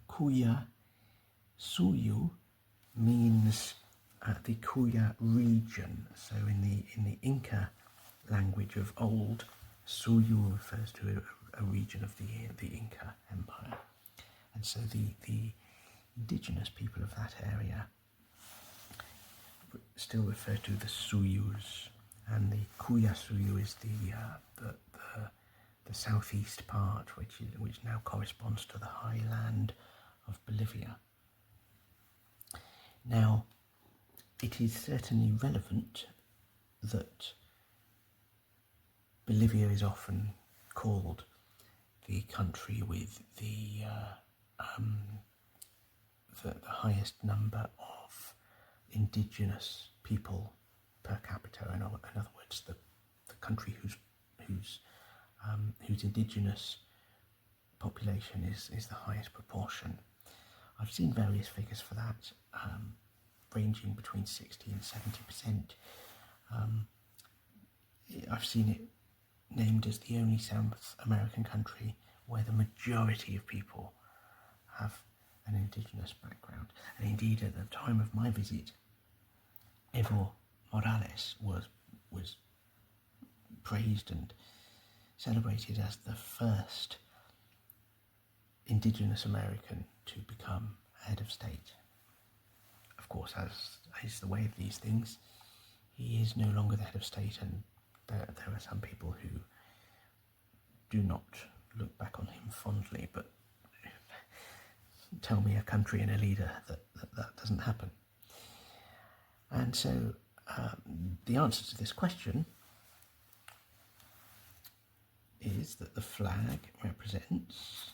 Qullasuyu means the Qulla region. So in the Inca language of old, Suyu refers to a region of the Inca Empire, and so the indigenous people of that area still refer to the Suyus, and the Qullasuyu is the southeast part, which now corresponds to the highland of Bolivia. Now, it is certainly relevant that Bolivia is often called the country with the the highest number of indigenous people per capita. In other words, the country whose indigenous population is the highest proportion. I've seen various figures for that, ranging between 60 and 70%. I've seen it named as the only South American country where the majority of people have an indigenous background. And indeed, at the time of my visit, Evo Morales was praised and celebrated as the first indigenous American to become head of state. Of course, as is the way of these things, he is no longer the head of state, and there are some people who do not look back on him fondly, but tell me a country and a leader that doesn't happen. And so the answer to this question is that the flag represents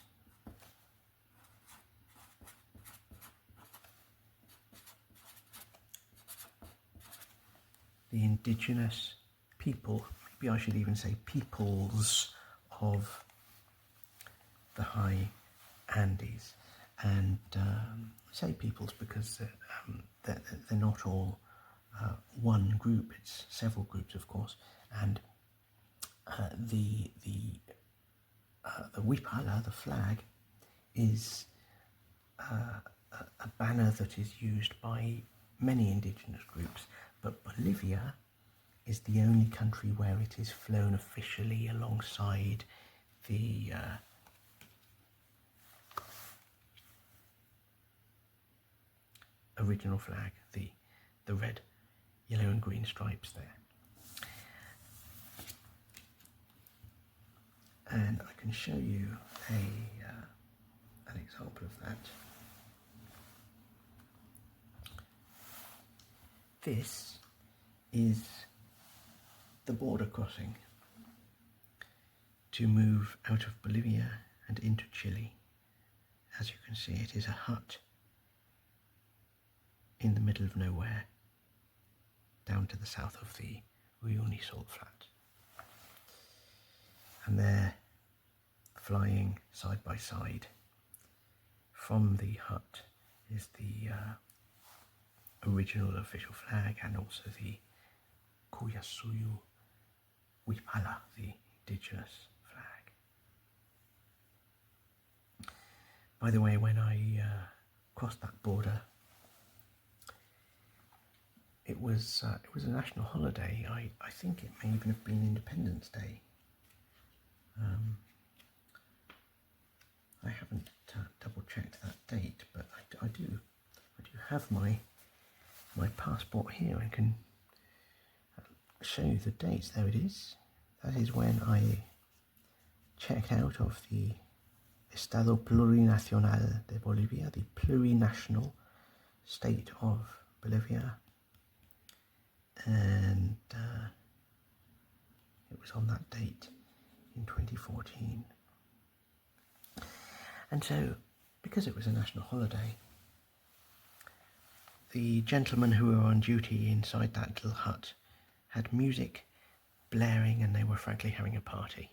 the indigenous people, maybe I should even say peoples, of the high Andes. And I say peoples because they're not all one group, it's several groups, of course. And the Wiphala, the flag, is a banner that is used by many indigenous groups, but Bolivia is the only country where it is flown officially alongside the original flag, the red, yellow and green stripes there. And I can show you an example of that. This is the border crossing to move out of Bolivia and into Chile. As you can see, it is a hut in the middle of nowhere, down to the south of the Uyuni salt flat. And they're flying side by side. From the hut is the original official flag, and also the Qullasuyu Wiphala, the indigenous flag. By the way, when I crossed that border, it was a national holiday. I think it may even have been Independence Day. I haven't double checked that date, but I do have my passport here and can show you the dates. There it is. That is when I checked out of the Estado Plurinacional de Bolivia, the plurinational state of Bolivia, and it was on that date in 2014. And so, because it was a national holiday, the gentlemen who were on duty inside that little hut had music blaring, and they were frankly having a party.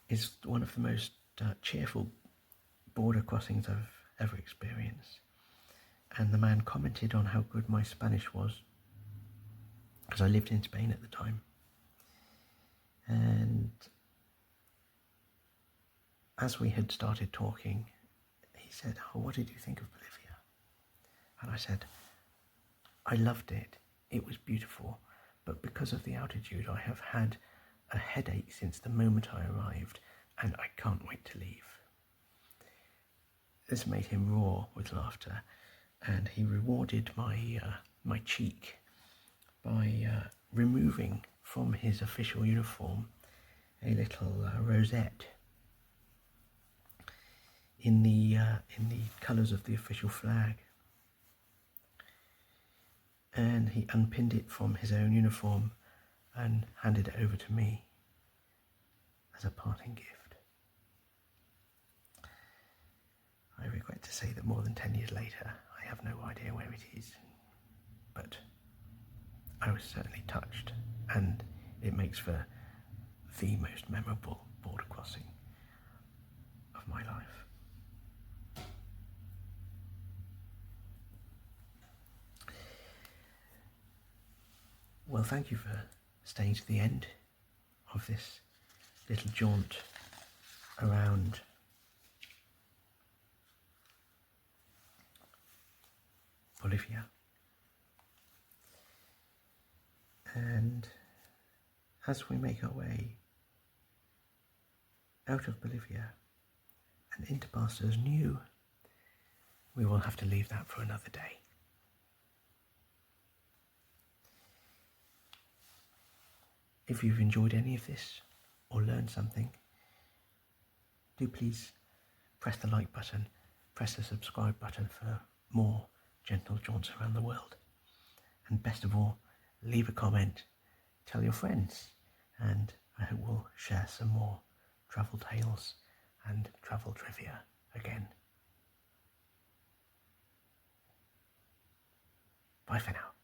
It's one of the most cheerful border crossings I've ever experienced. And the man commented on how good my Spanish was, because I lived in Spain at the time. And as we had started talking, he said, "Oh, what did you think of Bolivia?" And I said, "I loved it. It was beautiful, but because of the altitude, I have had a headache since the moment I arrived, and I can't wait to leave." This made him roar with laughter, and he rewarded my cheek by removing from his official uniform a little rosette in the colours of the official flag. And he unpinned it from his own uniform and handed it over to me as a parting gift. I regret to say that more than 10 years later, I have no idea where it is, but I was certainly touched, and it makes for the most memorable border crossing of my life. Well, thank you for staying to the end of this little jaunt around Bolivia. And as we make our way out of Bolivia and into pastures new, we will have to leave that for another day. If you've enjoyed any of this or learned something, do please press the like button, press the subscribe button for more gentle jaunts around the world. And best of all, leave a comment, tell your friends, and I hope we'll share some more travel tales and travel trivia again. Bye for now.